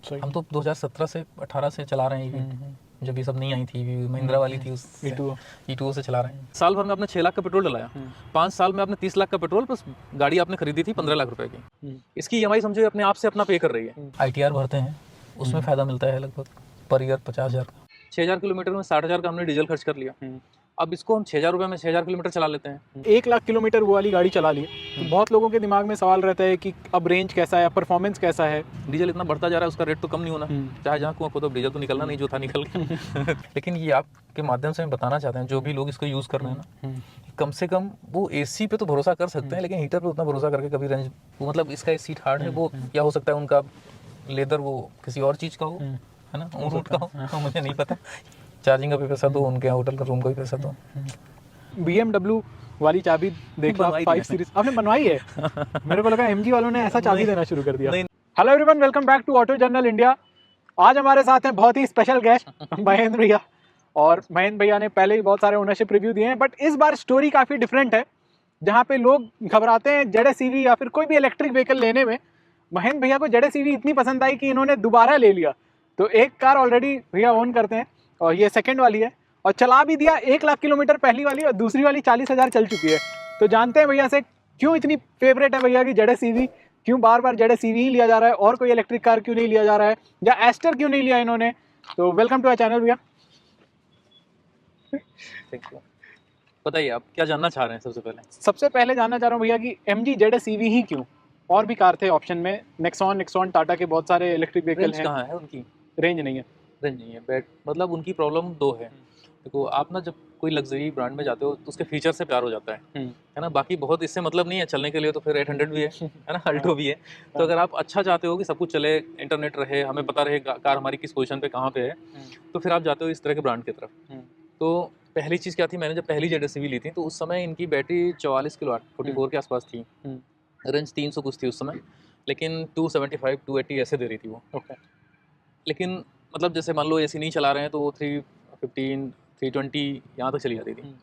हम तो 2017 से 18 से चला रहे हैं, जब ये सब नहीं आई थी, महिंद्रा वाली थी, उस E2 से चला रहे हैं। साल भर में आपने 6 लाख का पेट्रोल डलाया, 5 साल में आपने 30 लाख का पेट्रोल प्लस गाड़ी आपने खरीदी थी 15 लाख रुपए की। इसकी EMI समझो अपने आप से अपना पे कर रही है। ITR भरते हैं, उसमें फायदा मिलता है लगभग पर ईयर 50,000 का। 6,000 किलोमीटर में 60,000 का हमने डीजल खर्च कर लिया। अब इसको हम 6,000 रुपये में 6,000 किलोमीटर चला लेते हैं। 1 लाख किलोमीटर वो वाली गाड़ी चला ली, तो बहुत लोगों के दिमाग में सवाल रहता है कि अब रेंज कैसा है, परफॉर्मेंस कैसा है। डीजल इतना बढ़ता जा रहा है, उसका रेट तो कम नहीं होना, चाहे जहाँ कुआं खोदो डीजल तो निकलना नहीं, जो था निकल गया। लेकिन ये आपके माध्यम से हम बताना चाहते हैं, जो भी लोग इसको यूज़ कर रहे हैं ना, कम से कम वो AC पे तो भरोसा कर सकते हैं, लेकिन हीटर पे उतना भरोसा करके कभी रेंज, वो मतलब इसका सीट हार्ड है, वो क्या हो सकता है उनका लेदर वो किसी और चीज़ का हो, है ना, ऊँट का हो, मुझे नहीं पता। चार्जिंग का भी पैसा दो, उनके होटल का रूम का भी पैसा दो। BMW वाली चाबी देख लो, 5 सीरीज आपने बनवाई है। मेरे को लगा MG वालों ने ऐसा चाबी देना शुरू कर दिया। Hello everyone, welcome back to auto journal India. आज हमारे साथ हैं बहुत ही स्पेशल गेस्ट महेंद्र भैया, और महेंद्र भैया ने पहले ही बहुत सारे ओनरशिप रिव्यू दिए हैं, बट इस बार स्टोरी काफ़ी डिफरेंट है, जहाँ पे लोग घबराते हैं ZS EV या फिर कोई भी इलेक्ट्रिक व्हीकल लेने में। महेंद्र भैया को ZS EV इतनी पसंद आई कि इन्होंने दोबारा ले लिया। तो एक कार ऑलरेडी भैया ओन करते हैं, और ये सेकेंड वाली है, और चला भी दिया 1 लाख किलोमीटर पहली वाली, और दूसरी वाली 40,000 चल चुकी है। तो जानते हैं भैया से क्यों इतनी फेवरेट है भैया की ZS EV, क्यों बार बार ZS EV ही लिया जा रहा है, और कोई इलेक्ट्रिक कार क्यों नहीं लिया जा रहा है, या एस्टर क्यों नहीं लिया इन्होंने। तो वेलकम टू आवर चैनल भैया। बताइए आप क्या जानना चाह रहे हैं। सबसे पहले जानना चाह रहा हूँ भैया कि MG ZS EV ही क्यों, और भी कार थे ऑप्शन में, नेक्सॉन टाटा के बहुत सारे इलेक्ट्रिक व्हीकल हैं। कहाँ है उनकी रेंज नहीं है। रेंज नहीं है, बैट मतलब उनकी प्रॉब्लम दो है। देखो आप ना जब कोई लग्जरी ब्रांड में जाते हो तो उसके फीचर से प्यार हो जाता है ना, बाकी बहुत इससे मतलब नहीं है। चलने के लिए तो फिर 800 भी है ना, अल्टो भी है। तो अगर आप अच्छा चाहते हो कि सब कुछ चले, इंटरनेट रहे, हमें पता रहे कार हमारी किस पोजीशन पे कहाँ पे है, तो फिर आप जाते हो इस तरह के ब्रांड की तरफ। तो पहली चीज़ क्या थी, मैंने जब पहली ZS EV ली थी तो उस समय इनकी बैटरी 44 किलोवाट 44 के आसपास थी, रेंज 300 कुछ थी उस समय, लेकिन 275 280 ऐसे दे रही थी वो। लेकिन मतलब जैसे मान लो AC नहीं चला रहे हैं तो वो 315 320 यहाँ तक चली जाती थी।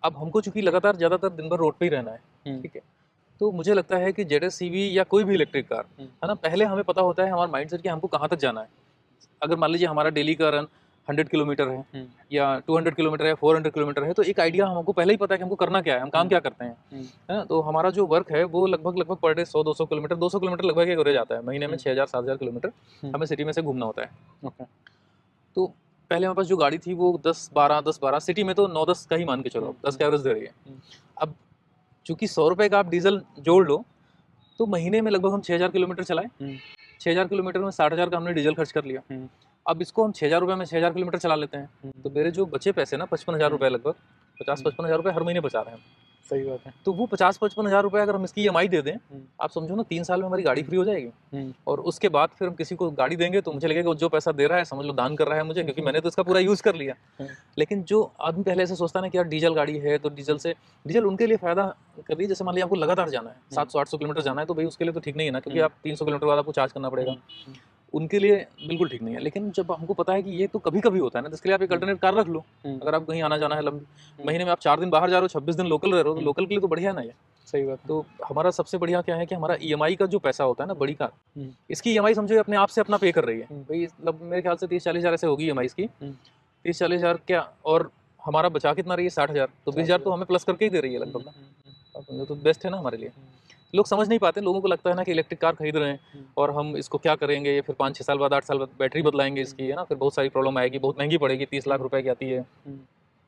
अब हमको चूंकि लगातार ज़्यादातर दिन भर रोड पे ही रहना है, ठीक है, तो मुझे लगता है कि ZS EV या कोई भी इलेक्ट्रिक कार है ना, पहले हमें पता होता है हमारा माइंड सेट कि हमको कहाँ तक जाना है। अगर मान लीजिए हमारा डेली का रन 100 किलोमीटर है या 200 किलोमीटर है, 400 किलोमीटर है, तो एक आइडिया हमको पहले ही पता है कि हमको करना क्या है, हम काम क्या करते हैं, है ना। तो हमारा जो वर्क है वो लगभग पर डे 100-200 किलोमीटर लगभग एवरेज आता है। महीने में 6,000-7,000 किलोमीटर हमें सिटी में से घूमना होता है। तो पहले हमारे पास जो गाड़ी थी वो 10-12 सिटी में तो 9-10 का ही मान के चलो, 10 का एवरेज दे रही है। अब चूंकि 100 रुपये का आप डीजल जोड़ लो तो महीने में लगभग हम 6,000 किलोमीटर चलाए। 6,000 किलोमीटर में 60,000 का हमने डीजल खर्च कर लिया। अब इसको हम 6,000 रुपये में 6,000 किलोमीटर चला लेते हैं, तो मेरे जो बचे पैसे ना 55,000 रुपये, लगभग 50-55,000 रुपये हर महीने बचा रहे हैं हम। सही बात है। तो वो 50-55,000 रुपये अगर हम इसकी EMI दे दें, आप समझो ना 3 साल में हमारी गाड़ी फ्री हो जाएगी। और उसके बाद फिर हम किसी को गाड़ी देंगे तो मुझे लगेगा जो पैसा दे रहा है समझ लो दान कर रहा है मुझे, क्योंकि मैंने तो इसका पूरा यूज़ कर लिया। लेकिन जो आदमी पहले ऐसे सोचता है ना कि यार डीजल गाड़ी है तो डीजल उनके लिए फ़ायदा कर रही है। जैसे मान लीजिए आपको लगातार जाना है, 700-800 किलोमीटर जाना है, तो भाई उसके लिए तो ठीक नहीं है ना, क्योंकि आप 300 किलोमीटर बाद आपको चार्ज करना पड़ेगा, उनके लिए बिल्कुल ठीक नहीं है। लेकिन जब हमको पता है कि ये तो कभी कभी होता है ना, तो इसके लिए आप एक अल्टरनेट कार रख लो। अगर आप कहीं आना जाना है लंबी, महीने में आप 4 दिन बाहर जा रहे हो, 26 दिन लोकल रह रहे हो, तो लोकल के लिए तो बढ़िया है ना ये। सही बात। तो हमारा सबसे बढ़िया क्या है कि हमारा EMI का जो पैसा होता है ना, बड़ी कार, इसकी EMI समझो अपने आप से अपना पे कर रही है भाई। मतलब मेरे ख्याल से 30-40 हज़ार ऐसे होगी EMI इसकी, 30-40 हज़ार क्या, और हमारा बचा कितना रही है 60,000, तो 20,000 तो हमें प्लस करके ही दे रही है लगभग ना। तो बेस्ट है ना हमारे लिए। लोग समझ नहीं पाते, लोगों को लगता है ना कि इलेक्ट्रिक कार खरीद रहे हैं और हम इसको क्या करेंगे, ये फिर 5-6 साल बाद 8 साल बाद बैटरी बदलाएंगे इसकी, है ना, फिर बहुत सारी प्रॉब्लम आएगी, बहुत महंगी पड़ेगी, 30 लाख रुपए की आती है।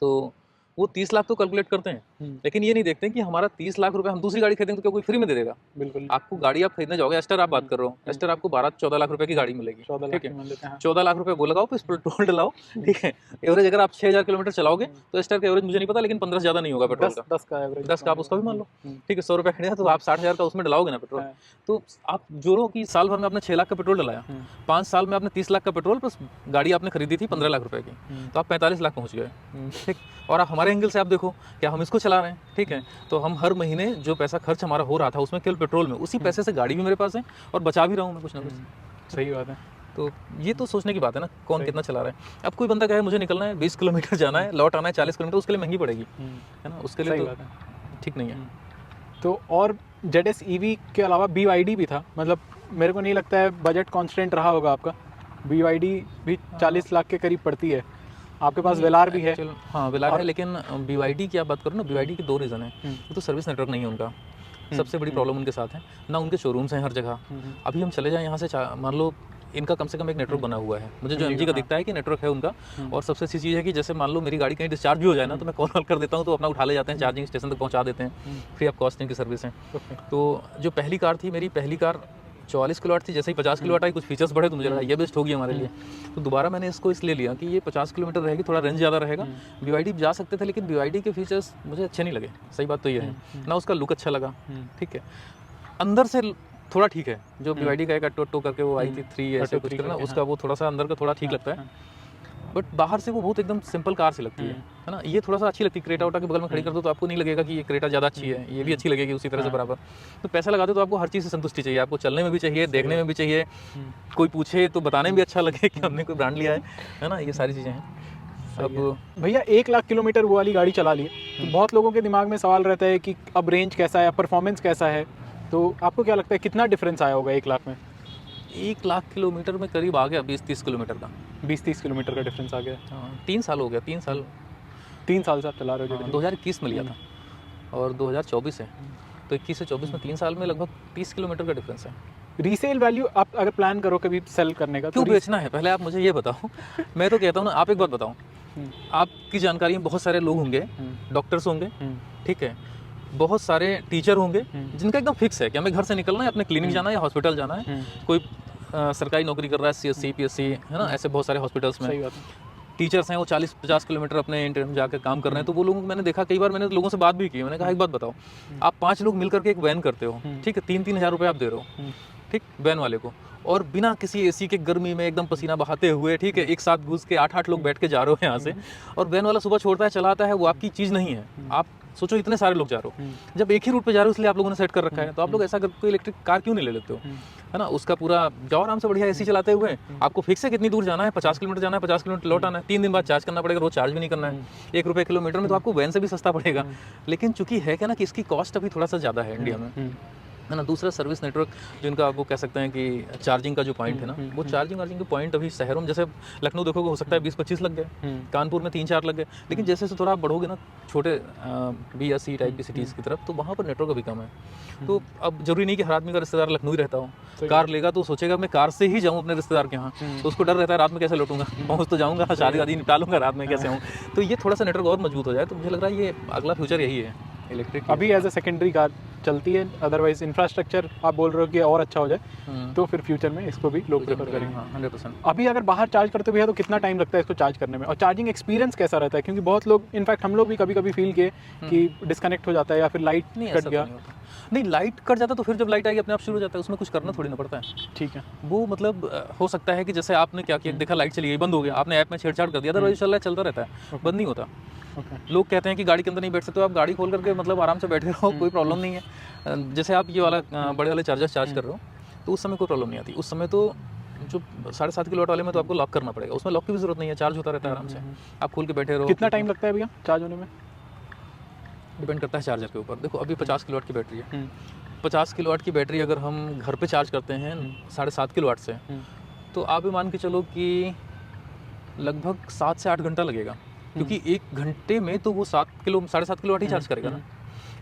तो वो 30 लाख तो कैलकुलेट करते हैं, लेकिन ये नहीं देखते कि हमारा 30 लाख रुपए हम दूसरी गाड़ी खरीदेंगे तो क्या कोई फ्री में दे देगा। बिल्कुल। आपको गाड़ी आप खरीदने जाओगे, एस्टर आप बात कर रहे हो, एस्टर आपको 12-14 लाख रुपए की गाड़ी मिलेगी, ठीक है, 14 लाख रुपए वो लगाओ, फिर पेट्रोल डलाओ, ठीक है। एवरेज अगर आप 6,000 किलोमीटर चलाओगे तो एस्टर का एवरेज मुझे नहीं पता, लेकिन 15 से ज़्यादा नहीं होगा पेट्रोल का। 10 का एवरेज, 10 का आप उसका भी मान लो, ठीक है, 100 रुपये खरीदा तो आप 60,000 का उसमें डलाओगे ना पेट्रोल। तो आप जोड़ो कि साल भर में आपने 6 लाख का पेट्रोल डलाया, 5 साल में आपने 30 लाख का पेट्रोल प्लस गाड़ी आपने खरीदी थी 15 लाख रुपए की, तो आप 45 लाख पहुंच गए, ठीक। और आप हमारे एंगल से आप देखो क्या हम इसको चला रहे हैं, ठीक है, तो हम हर महीने जो पैसा खर्च हमारा हो रहा था उसमें केवल पेट्रोल में, उसी पैसे से गाड़ी भी मेरे पास है और बचा भी रहा हूँ मैं कुछ ना कुछ। सही बात है। तो ये तो सोचने की बात है ना, कौन कितना चला रहा है। अब कोई बंदा कहे मुझे निकलना है 20 किलोमीटर जाना है, लौट आना है 40 किलोमीटर, उसके लिए महंगी पड़ेगी, है ना, उसके लिए तो ठीक नहीं है। तो और ZS EV के अलावा BYD भी था, मतलब मेरे को नहीं लगता है बजट कॉन्स्टेंट रहा होगा आपका। BYD भी 40 लाख के करीब पड़ती है, आपके पास वेलार भी है। हाँ वेलार है, लेकिन BYD की आप बात करो ना, BYD के 2 रीज़न है। वो तो सर्विस नेटवर्क नहीं है उनका, सबसे बड़ी प्रॉब्लम उनके साथ है ना। उनके शोरूम्स हैं हर जगह। अभी हम चले जाएं यहाँ से, मान लो इनका कम से कम एक नेटवर्क बना हुआ है, मुझे जो MG का दिखता है कि नेटवर्क है उनका। और सबसे अच्छी चीज़ है कि जैसे मान लो मेरी गाड़ी कहीं डिस्चार्ज भी हो जाए ना, तो मैं कॉल कर देता हूँ, तो अपना उठा ले जाते हैं, चार्जिंग स्टेशन तक पहुँचा देते हैं, फ्री ऑफ कॉस्ट इनकी सर्विस है। तो जो पहली कार थी, मेरी पहली कार 44 किलोवाट थी, जैसे ही 50 किलोवाट आई, कुछ फीचर्स बढ़े तो मुझे लगा ये बेस्ट होगी हमारे लिए। तो दोबारा मैंने इसको इसलिए लिया कि ये 50 किलोमीटर रहेगी, थोड़ा रेंज ज़्यादा रहेगा। BYD जा सकते थे, लेकिन BYD के फीचर्स मुझे अच्छे नहीं लगे, सही बात तो ये है ना। उसका लुक अच्छा लगा, ठीक है, अंदर से थोड़ा ठीक है। जो BYD का एक ऑटो करके वो आई थी 3 ऐसे कुछ करना, उसका वो थोड़ा सा अंदर का थोड़ा ठीक लगता है, बट बाहर से वो बहुत एकदम सिंपल कार सी लगती है ना। ये थोड़ा सा अच्छी लगती है, क्रेटा उटा के बगल में खड़ी कर दो तो आपको नहीं लगेगा कि ये क्रेटा ज़्यादा अच्छी है, ये भी अच्छी लगेगी उसी तरह से बराबर। तो पैसा लगाते तो आपको हर चीज़ से संतुष्टि चाहिए, आपको चलने में भी चाहिए, देखने में भी चाहिए, कोई पूछे तो बताने में भी अच्छा लगे कि हमने कोई ब्रांड लिया है ना। ये सारी चीज़ें हैं। अब भैया 1 लाख किलोमीटर वो वाली गाड़ी चला लिए, तो बहुत लोगों के दिमाग में सवाल रहता है कि अब रेंज कैसा है, परफॉर्मेंस कैसा है, तो आपको क्या लगता है कितना डिफरेंस आया होगा 1 लाख में? 1 लाख किलोमीटर में करीब आ गया 20-30 किलोमीटर का, 20-30 किलोमीटर का डिफरेंस आ गया। हाँ 3 साल हो गया, 3 साल 3 साल से आप चला रहे हो? 2021 में लिया था और 2024 है, तो 21 से 24 में 3 साल में लगभग 30 किलोमीटर का डिफरेंस है। रीसेल वैल्यू आप अगर प्लान करो कभी सेल करने का, क्यों बेचना है, पहले आप मुझे ये बताओ। मैं तो कहता हूँ ना, आप एक बात बताओ, आपकी जानकारी में बहुत सारे लोग होंगे, डॉक्टर्स होंगे, ठीक है, बहुत सारे टीचर होंगे जिनका एकदम फिक्स है कि हमें घर से निकलना है, अपने क्लिनिक जाना है या हॉस्पिटल जाना है। कोई सरकारी नौकरी कर रहा है, CSC PSC है ना, ऐसे बहुत सारे हॉस्पिटल्स में। टीचर्स हैं, वो 40-50 किलोमीटर अपने इंटर्न जाकर काम कर रहे हैं। तो वो लोगों को मैंने देखा, कई बार मैंने लोगों से बात भी की, मैंने कहा एक बात बताओ, आप 5 लोग मिल करके एक वैन करते हो, ठीक है, 3-3 हज़ार रुपये आप दे रहे हो, ठीक, वैन वाले को, और बिना किसी AC के गर्मी में एकदम पसीना बहाते हुए, ठीक है, एक साथ घुस के 8-8 लोग बैठ के जा रहे हो यहाँ से, और वैन वाला सुबह छोड़ता है, चलाता है, वो आपकी चीज़ नहीं है। आप सोचो इतने सारे लोग जा रहे हो, जब एक ही रूट पे जा रहे हो इसलिए आप लोगों ने सेट कर रखा है, तो आप लोग ऐसा करके कोई इलेक्ट्रिक कार क्यों नहीं ले लेते हो, है ना। उसका पूरा जाओ आराम से बढ़िया AC चलाते हुए, आपको फिक्स है कितनी दूर जाना है, 50 किलोमीटर जाना है, 50 किलोमीटर लौट आना है, 3 दिन बाद चार्ज करना पड़ेगा, रोज चार्ज भी नहीं करना है, 1 रुपये किलोमीटर में, तो आपको वैन से भी सस्ता पड़ेगा। लेकिन चूंकि है क्या ना कि इसकी कॉस्ट अभी थोड़ा सा ज़्यादा है इंडिया में, है ना। दूसरा सर्विस नेटवर्क जिनका वो कह सकते हैं कि चार्जिंग का जो पॉइंट है ना, वो चार्जिंग के पॉइंट अभी शहरों में, जैसे लखनऊ देखोगे हो सकता है 20-25 लग गए, कानपुर में 3-4 लग गए, लेकिन जैसे जैसे थोड़ा आप बढ़ोगे ना छोटे B या C टाइप की सिटीज़ की तरफ, तो वहाँ पर नेटवर्क अभी कम है। तो अब जरूरी नहीं कि हर आदमी का रिश्तेदार लखनऊ ही रहता हो, कार लेगा तो सोचेगा मैं कार से ही जाऊँ अपने रिश्तेदार के यहाँ, तो उसको डर रहता है रात में कैसे लौटूंगा, पहुँच तो जाऊँगा, शादी वादी निपटा लूँगा, रात में कैसे हूँ। तो ये थोड़ा सा नेटवर्क और मजबूत हो जाए तो मुझे लग रहा है ये अगला फ्यूचर यही है इलेक्ट्रिक। अभी एज ए सेकेंडरी कार चलती है, अदरवाइज इंफ्रास्ट्रक्चर आप बोल रहे हो कि और अच्छा हो जाए, तो फिर फ्यूचर में इसको भी लोग प्रेफर करेंगे। 100%। अभी अगर बाहर चार्ज करते भी है तो कितना टाइम लगता है इसको चार्ज करने में, और चार्जिंग एक्सपीरियंस कैसा रहता है? क्योंकि बहुत लोग, इनफैक्ट हम लोग भी कभी कभी फील किए कि डिस्कनेक्ट हो जाता है या फिर लाइट कट गया। नहीं, लाइट कट जाता तो फिर जब लाइट आएगी अपने आप शुरू हो जाता है, उसमें कुछ करना थोड़ी ना पड़ता है, ठीक है। वो मतलब हो सकता है कि जैसे आपने क्या किया, देखा लाइट चली गई, बंद हो गया, आपने ऐप में छेड़छाड़ कर दिया, अदरवाइज चल रहा है, चलता रहता है, बंद नहीं होता। लोग कहते हैं कि गाड़ी के अंदर नहीं बैठ सकते, आप गाड़ी खोल करके मतलब आराम से बैठे रहो, कोई प्रॉब्लम नहीं है। जैसे आप ये वाला बड़े वाले चार्जर चार्ज कर रहे हो तो उस समय कोई प्रॉब्लम नहीं आती। उस समय तो जो 7.5 किलोवाट वाले में तो आपको लॉक करना पड़ेगा, उसमें लॉक की भी जरूरत नहीं है, चार्ज होता रहता है आराम से, आप खोल के बैठे रहो। कितना टाइम लगता है भैया चार्ज होने में? डिपेंड करता है चार्जर के ऊपर। देखो अभी 50 किलोवाट की बैटरी है, 50 किलोवाट की बैटरी अगर हम घर पे चार्ज करते हैं 7.5 किलोवाट से, तो आप भी मान के चलो कि लगभग 7 से 8 घंटा लगेगा, क्योंकि 1 घंटे में तो वो 7.5 किलोवाट ही चार्ज करेगा ना।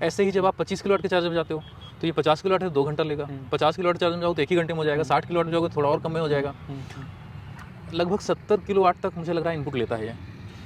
ऐसे ही जब आप 25 किलोवाट के चार्जर में जाते हो तो ये 50 किलोवाट है, 2 घंटा लेगा। 50 किलोवाट चार्जर में जाओ तो 1 ही घंटे में हो जाएगा। 60 किलोवाट में जाओगे थोड़ा और कम में हो जाएगा। लगभग 70 किलोवाट तक मुझे लग रहा है इनपुट लेता है ये।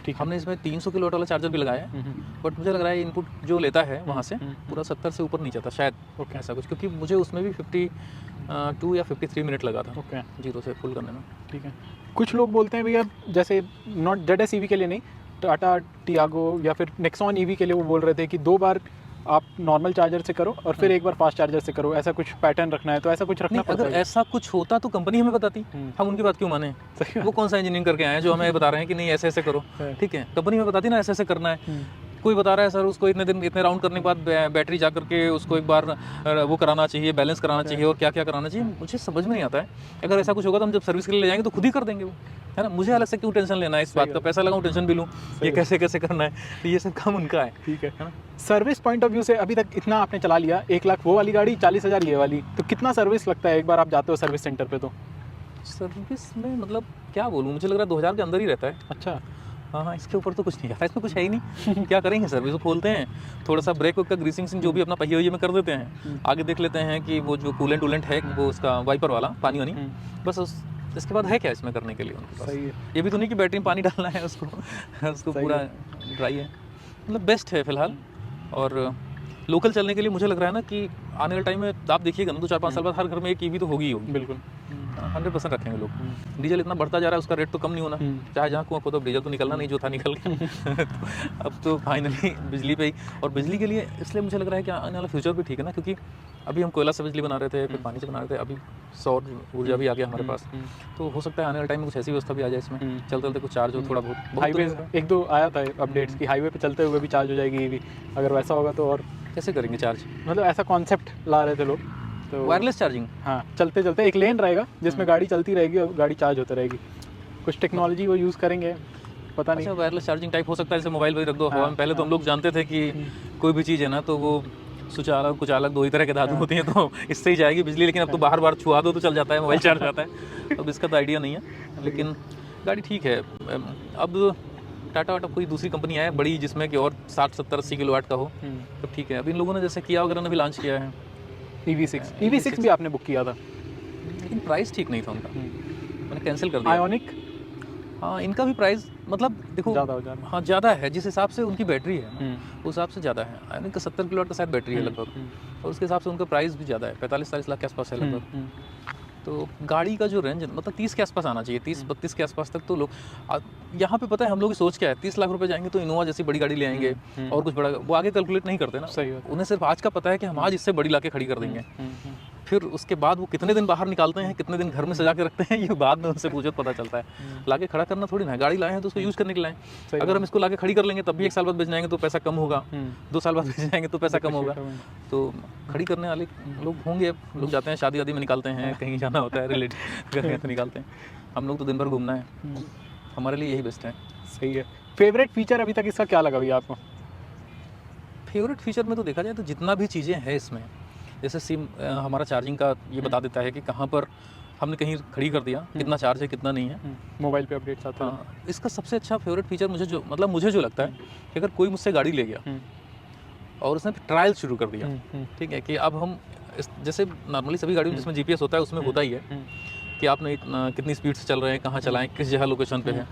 ठीक, हमने इसमें 300 किलोवाट वाला चार्जर भी लगाया है, बट मुझे लग रहा है इनपुट जो लेता है वहाँ से पूरा 70 से ऊपर नहीं जाता शायद, ऐसा कुछ, क्योंकि मुझे उसमें भी 52 या 53 मिनट लगा था 0 से फुल करने में। ठीक है। कुछ लोग बोलते हैं भैया, जैसे नॉट ZS EV के लिए नहीं, टाटा टियागो या फिर नेक्सॉन EV के लिए वो बोल रहे थे कि 2 बार आप नॉर्मल चार्जर से करो और फिर 1 बार फास्ट चार्जर से करो, ऐसा कुछ पैटर्न रखना है। तो ऐसा कुछ रखना पड़ता है? अगर ऐसा कुछ होता तो कंपनी हमें बताती, हम उनकी बात क्यों माने? वो कौन सा इंजीनियरिंग करके आए हैं जो हमें बता रहे हैं कि नहीं ऐसे ऐसे करो? ठीक है, कंपनी हमें बताती ना ऐसे ऐसे करना है। कोई बता रहा है सर उसको इतने राउंड करने के बाद बैटरी जा करके उसको एक बार वो कराना चाहिए, बैलेंस कराना चाहिए और क्या क्या कराना चाहिए, मुझे समझ में नहीं आता है। अगर ऐसा कुछ होगा तो हम जब सर्विस के लिए ले जाएंगे तो खुद ही कर देंगे वो, है ना, मुझे अलग से क्यों टेंशन लेना है इस बात का, पैसा लगाऊं टेंशन भी लूं, ये कैसे कैसे करना है, तो ये सब काम उनका है। ठीक है ना। सर्विस पॉइंट ऑफ व्यू से अभी तक इतना आपने चला लिया, 1 लाख वो वाली गाड़ी, 40,000 ये वाली, तो कितना सर्विस लगता है एक बार आप जाते हो सर्विस सेंटर पे? तो सर्विस में मतलब क्या बोलूँ, मुझे लग रहा है 2000 के अंदर ही रहता है। अच्छा। हाँ, इसके ऊपर तो कुछ नहीं आता, इसमें कुछ है ही नहीं। क्या करेंगे, सर्विस खोलते हैं, थोड़ा सा ब्रेक का ग्रीसिंग जो भी अपना पहिए वहिए में कर देते हैं, आगे देख लेते हैं कि वो जो कूलेंट वूलेंट है वो उसका वाइपर वाला पानी वानी, बस इसके बाद है क्या इसमें करने के लिए उनके पास? सही है। ये भी तो नहीं कि बैटरी में पानी डालना है उसको उसको पूरा ड्राई है, मतलब बेस्ट है फिलहाल। और लोकल चलने के लिए मुझे लग रहा है ना कि आने वाले टाइम में आप देखिएगा ना, 2-4-5 साल बाद हर घर में एक ईवी तो होगी ही होगी। बिल्कुल 100% रखेंगे लोग। डीजल इतना बढ़ता जा रहा है, उसका रेट तो कम नहीं होना, चाहे जहाँ कुआं खोदो डीजल तो निकलना नहीं, जो था निकल गया। तो अब तो फाइनली बिजली पे ही, और बिजली के लिए इसलिए मुझे लग रहा है कि आने वाला फ्यूचर भी ठीक है ना, क्योंकि अभी हम कोयला से बिजली बना रहे थे, फिर पानी से बना रहे थे, अभी सौर ऊर्जा भी आ गया हमारे पास, तो हो सकता है आने वाले टाइम में कुछ ऐसी व्यवस्था भी आ जाए इसमें, चलते चलते कुछ चार्ज हो थोड़ा बहुत। हाईवे 1-2 आया था अपडेट्स कि हाईवे पे चलते हुए भी चार्ज हो जाएगी ईवी, अगर वैसा होगा तो। और कैसे करेंगे चार्ज? मतलब ऐसा कॉन्सेप्ट ला रहे थे लोग, तो वायरलेस चार्जिंग। हाँ, चलते चलते एक लेन रहेगा जिसमें गाड़ी चलती रहेगी और गाड़ी चार्ज होती रहेगी, कुछ टेक्नोलॉजी वो यूज़ करेंगे, पता नहीं। अच्छा, वायरलेस चार्जिंग टाइप हो सकता है, जैसे मोबाइल पर रख दो हवा में। पहले तो हम लोग जानते थे कि कोई भी चीज़ है ना तो वो सुचालक कुचालक 2 ही तरह के धातु होती हैं, तो इससे ही जाएगी बिजली, लेकिन अब तो बार बार छुआ दो तो चल जाता है, मोबाइल चार्ज जाता है। अब इसका तो आइडिया नहीं है, लेकिन गाड़ी ठीक है। अब टाटा वाटा कोई दूसरी कंपनी आए बड़ी जिसमें कि और 60-70-80 किलोवाट का हो, तो ठीक है। अब इन लोगों ने जैसे किया वगैरह ने भी लॉन्च किया है EV6 भी आपने बुक किया था, लेकिन प्राइस ठीक नहीं था उनका, मैंने कैंसिल कर दिया। आयोनिक, हाँ, इनका भी प्राइस मतलब देखो ज़्यादा हो जा रहा है। हाँ ज़्यादा है, जिस हिसाब से उनकी बैटरी है ना उस हिसाब से ज़्यादा है। आयोनिक का 70 किलोवाट का शायद बैटरी है लगभग, और उसके हिसाब से उनका प्राइस भी ज़्यादा है, 45-40 लाख के आसपास है लगभग। तो गाड़ी का जो रेंज मतलब 30 के आसपास आना चाहिए, 30-32 के आसपास तक। तो लोग यहाँ पे पता है हम लोग की सोच क्या है, 30 लाख रुपए जाएंगे तो इनोवा जैसी बड़ी गाड़ी ले आएंगे और कुछ बड़ा, वो आगे कैलकुलेट नहीं करते ना। सही बात। उन्हें सिर्फ आज का पता है कि हम आज इससे बड़ी लाके खड़ी कर देंगे, फिर उसके बाद वो कितने दिन बाहर निकालते हैं, कितने दिन घर में सजा के रखते हैं, ये बाद में उनसे पूछो तो पता चलता है। लाके खड़ा करना थोड़ी ना है, गाड़ी लाए हैं तो उसको यूज़ करने के लाए। अगर हम इसको लाके खड़ी कर लेंगे तब भी 1 साल बाद बेच जाएंगे तो पैसा कम होगा, 2 साल बाद बेच जाएंगे तो पैसा कम होगा। तो खड़ी करने वाले लोग होंगे, लोग जाते हैं शादी वादी में निकालते हैं, कहीं जाना होता है रिलेटिव करने तो निकालते हैं। हम लोग तो दिन भर घूमना है, हमारे लिए यही बेस्ट है। सही है। फेवरेट फीचर अभी तक इसका क्या लगा भैया आपको? फेवरेट फीचर में तो देखा जाए तो जितना भी चीज़ें हैं इसमें, जैसे सिम हमारा चार्जिंग का ये बता देता है कि कहाँ पर हमने कहीं खड़ी कर दिया, कितना चार्ज है कितना नहीं है, मोबाइल पे अपडेट्स आते हैं। हाँ, इसका सबसे अच्छा फेवरेट फीचर मुझे जो लगता है कि अगर कोई मुझसे गाड़ी ले गया और उसने ट्रायल शुरू कर दिया, ठीक है, कि अब हम जैसे नॉर्मली सभी गाड़ियों जिसमें GPS होता है उसमें होता ही है कि आपने कितनी स्पीड से चल रहे हैं, कहाँ चलाएं, किस जगह लोकेशन पे है,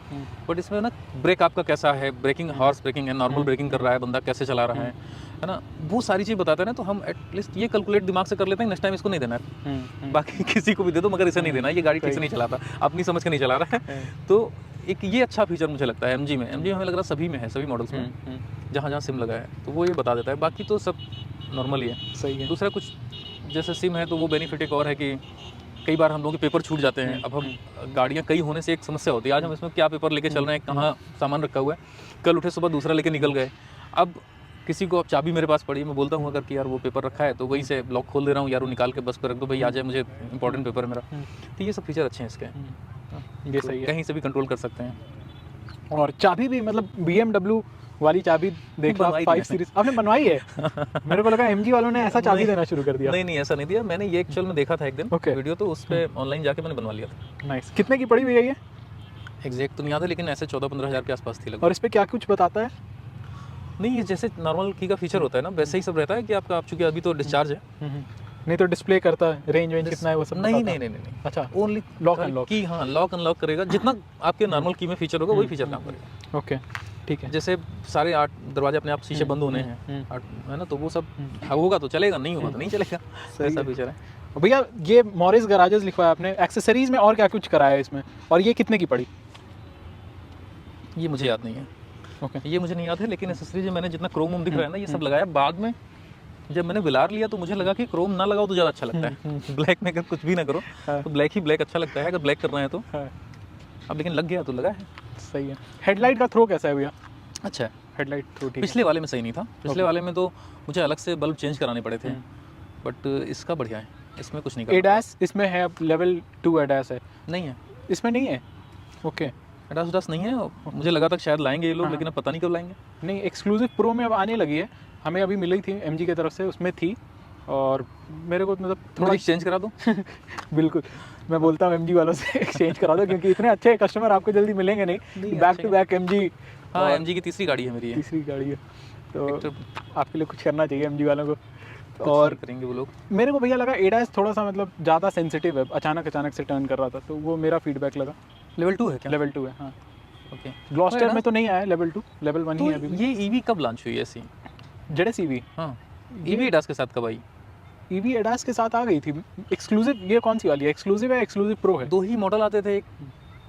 बट इसमें ना ब्रेक आपका कैसा है, ब्रेकिंग हॉर्स ब्रेकिंग है, नॉर्मल ब्रेकिंग कर रहा है बंदा, कैसे चला रहा है ना, वो सारी चीज़ बताते हैं ना। तो हम एटलीस्ट ये कैलकुलेट दिमाग से कर लेते हैं, नेक्स्ट टाइम इसको नहीं देना है, बाकी किसी को भी दे दो मगर इसे नहीं देना, ये गाड़ी ठीक से नहीं चलाता, अपनी समझ के नहीं चला रहा है। तो एक ये अच्छा फीचर मुझे लगता है MG में हमें लग रहा है सभी में है, सभी मॉडल्स में जहाँ जहाँ सिम लगा है तो वो ये बता देता है, बाकी तो सब नॉर्मल ही है। सही है। दूसरा कुछ जैसे सिम है तो वो बेनिफिट एक और है कि कई बार हम लोग के पेपर छूट जाते हैं। अब हम गाड़ियाँ कई होने से एक समस्या होती है, आज हम इसमें क्या पेपर लेके चल रहे हैं, कहाँ सामान रखा हुआ है, कल उठे सुबह दूसरा लेके निकल गए। अब किसी को अब चाबी मेरे पास पड़ी है, मैं बोलता हूँ अगर कि यार वो पेपर रखा है तो वहीं से लॉक खोल दे रहा हूँ, यार वो निकाल के बस पे रख दो, भाई आ जाए, मुझे इंपॉर्टेंट पेपर है मेरा। तो ये सब फीचर अच्छे हैं इसके, ये सही है, कहीं से भी कंट्रोल कर सकते हैं। और चाबी भी मतलब BMW वाली चाबी देख लो, 5 सीरीज आपने बनवाई है। मेरे को लगा MG वालों ने ऐसा चाबी देना शुरू कर दिया। नहीं ऐसा नहीं दिया मैंने, ये एक्चुअल में देखा था एक दिन वीडियो, तो उस पर ऑनलाइन जाके मैंने बनवा लिया था। नाइस। कितने की पड़ी हुई है ये? एग्जैक्ट तो नहीं याद है, लेकिन ऐसे 14-15 हज़ार के आसपास थी लगभग। और इस पर क्या कुछ बताता है? नहीं, ये जैसे नॉर्मल की का फीचर होता है ना वैसे ही सब रहता है कि आपका, आप चूंकि अभी तो डिस्चार्ज है, नहीं तो डिस्प्ले करता है, रेंज कितना है वो सब? नहीं। अच्छा, ओनली लॉक अनलॉक की, हाँ लॉक अनलॉक करेगा, जितना आपके नॉर्मल की में फीचर होगा वही फीचर काम करेगा। ओके ठीक है। जैसे सारे 8 दरवाजे अपने आप शीशे बंद होने हैं, है ना, तो वो सब होगा तो चलेगा, नहीं होगा तो नहीं चलेगा, ऐसा फीचर है। भैया ये मॉरिस गैराजेस लिखवा है आपने, एक्सेसरीज में और क्या कुछ कराया है इसमें, और ये कितने की पड़ी? ये मुझे याद नहीं है, ये मुझे नहीं याद है, लेकिन एक्सेसरीज में मैंने जितना क्रोम दिख रहा है ना ये सब लगाया। बाद में जब मैंने विलार लिया तो मुझे लगा कि क्रोम ना लगाओ तो ज़्यादा अच्छा लगता है, ब्लैक में अगर कुछ भी ना करो तो ब्लैक ही ब्लैक अच्छा लगता है, अगर ब्लैक करना है तो। अब लेकिन लग गया तो लगा है। सही है। हेडलाइट का थ्रो कैसा है भैया? अच्छा है, हेडलाइट थ्रो ठीक। पिछले वाले में सही नहीं था, पिछले वाले में तो मुझे अलग से बल्ब चेंज कराने पड़े थे, बट इसका बढ़िया है, इसमें कुछ नहीं करना। एडास इसमें है, लेवल 2 एडास है? नहीं है इसमें, नहीं है। ओके। एडास नहीं है, मुझे लगा था शायद लाएंगे ये लोग, हाँ। लेकिन अब पता नहीं कब लाएंगे। नहीं, एक्सक्लूसिव प्रो में अब आने लगी है, हमें अभी मिली थी एमजी की तरफ से, उसमें थी। और मेरे को मतलब थोड़ा एक्सचेंज करा दो। बिल्कुल, मैं बोलता हूँ एमजी वालों से एक्सचेंज करा दो, क्योंकि इतने अच्छे कस्टमर आपको जल्दी मिलेंगे नहीं। Back to back MG. हाँ, एमजी की तीसरी गाड़ी है मेरी, तीसरी गाड़ी है, तो तो आपके लिए कुछ करना चाहिए एमजी वालों को। और करेंगे वो लोग। मेरे को भैया लगा एडास थोड़ा सा मतलब ज़्यादा सेंसिटिव है, अचानक से टर्न कर रहा था, तो वो मेरा फीडबैक लगा। लेवल 2 है क्या? लेवल 2 है, हाँ। ओके। ग्लॉस्टर में तो नहीं आया लेवल 2, लेवल 1 ही है अभी। ये ईवी कब लॉन्च हुई ऐसी? ZS EV. हाँ, ईवी एडास के साथ कब आई? ईवी एडास के साथ आ गई थी एक्सक्लूसिव। ये कौन सी वाली है? एक्सक्लूसिव है, एक्सक्लूसिव प्रो है? दो ही मॉडल आते थे, एक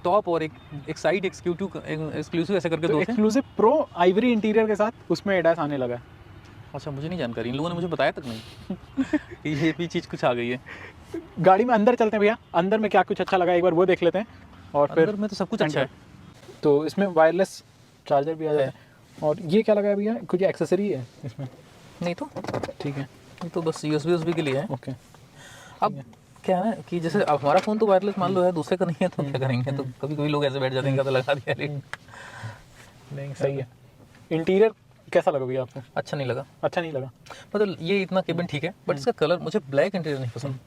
टॉप और एक साइड एक्सक्लूसिव ऐसे करके दो थे। एक्सक्लूसिव प्रो आइवरी इंटीरियर के साथ उसमें एडास आने लगा है। अच्छा, मुझे नहीं जानकारी, इन लोगों ने मुझे बताया तक नहीं कि ये भी चीज़ कुछ आ गई है। गाड़ी में अंदर चलते हैं भैया, अंदर में क्या कुछ अच्छा लगा एक बार वो देख लेते हैं, और फिर अंदर में तो सब कुछ अच्छा है। तो इसमें वायरलेस चार्जर भी आ जाता है। और ये क्या लगा है भैया? कुछ एक्सेसरी है इसमें? नहीं तो ठीक है, ये तो बस USB के लिए है। ओके। अब क्या है ना कि जैसे अब हमारा फ़ोन तो वायरलेस मान लो है, दूसरे का नहीं है, तो क्या करेंगे? तो कभी कभी लोग ऐसे बैठ जाते हैं क्या तो लगा दिया, लेकिन नहीं, सही है। इंटीरियर कैसा लगा भैया आपको? अच्छा नहीं लगा। अच्छा नहीं लगा? मतलब ये इतना केबिन ठीक है, बट इसका कलर, मुझे ब्लैक इंटीरियर नहीं पसंद।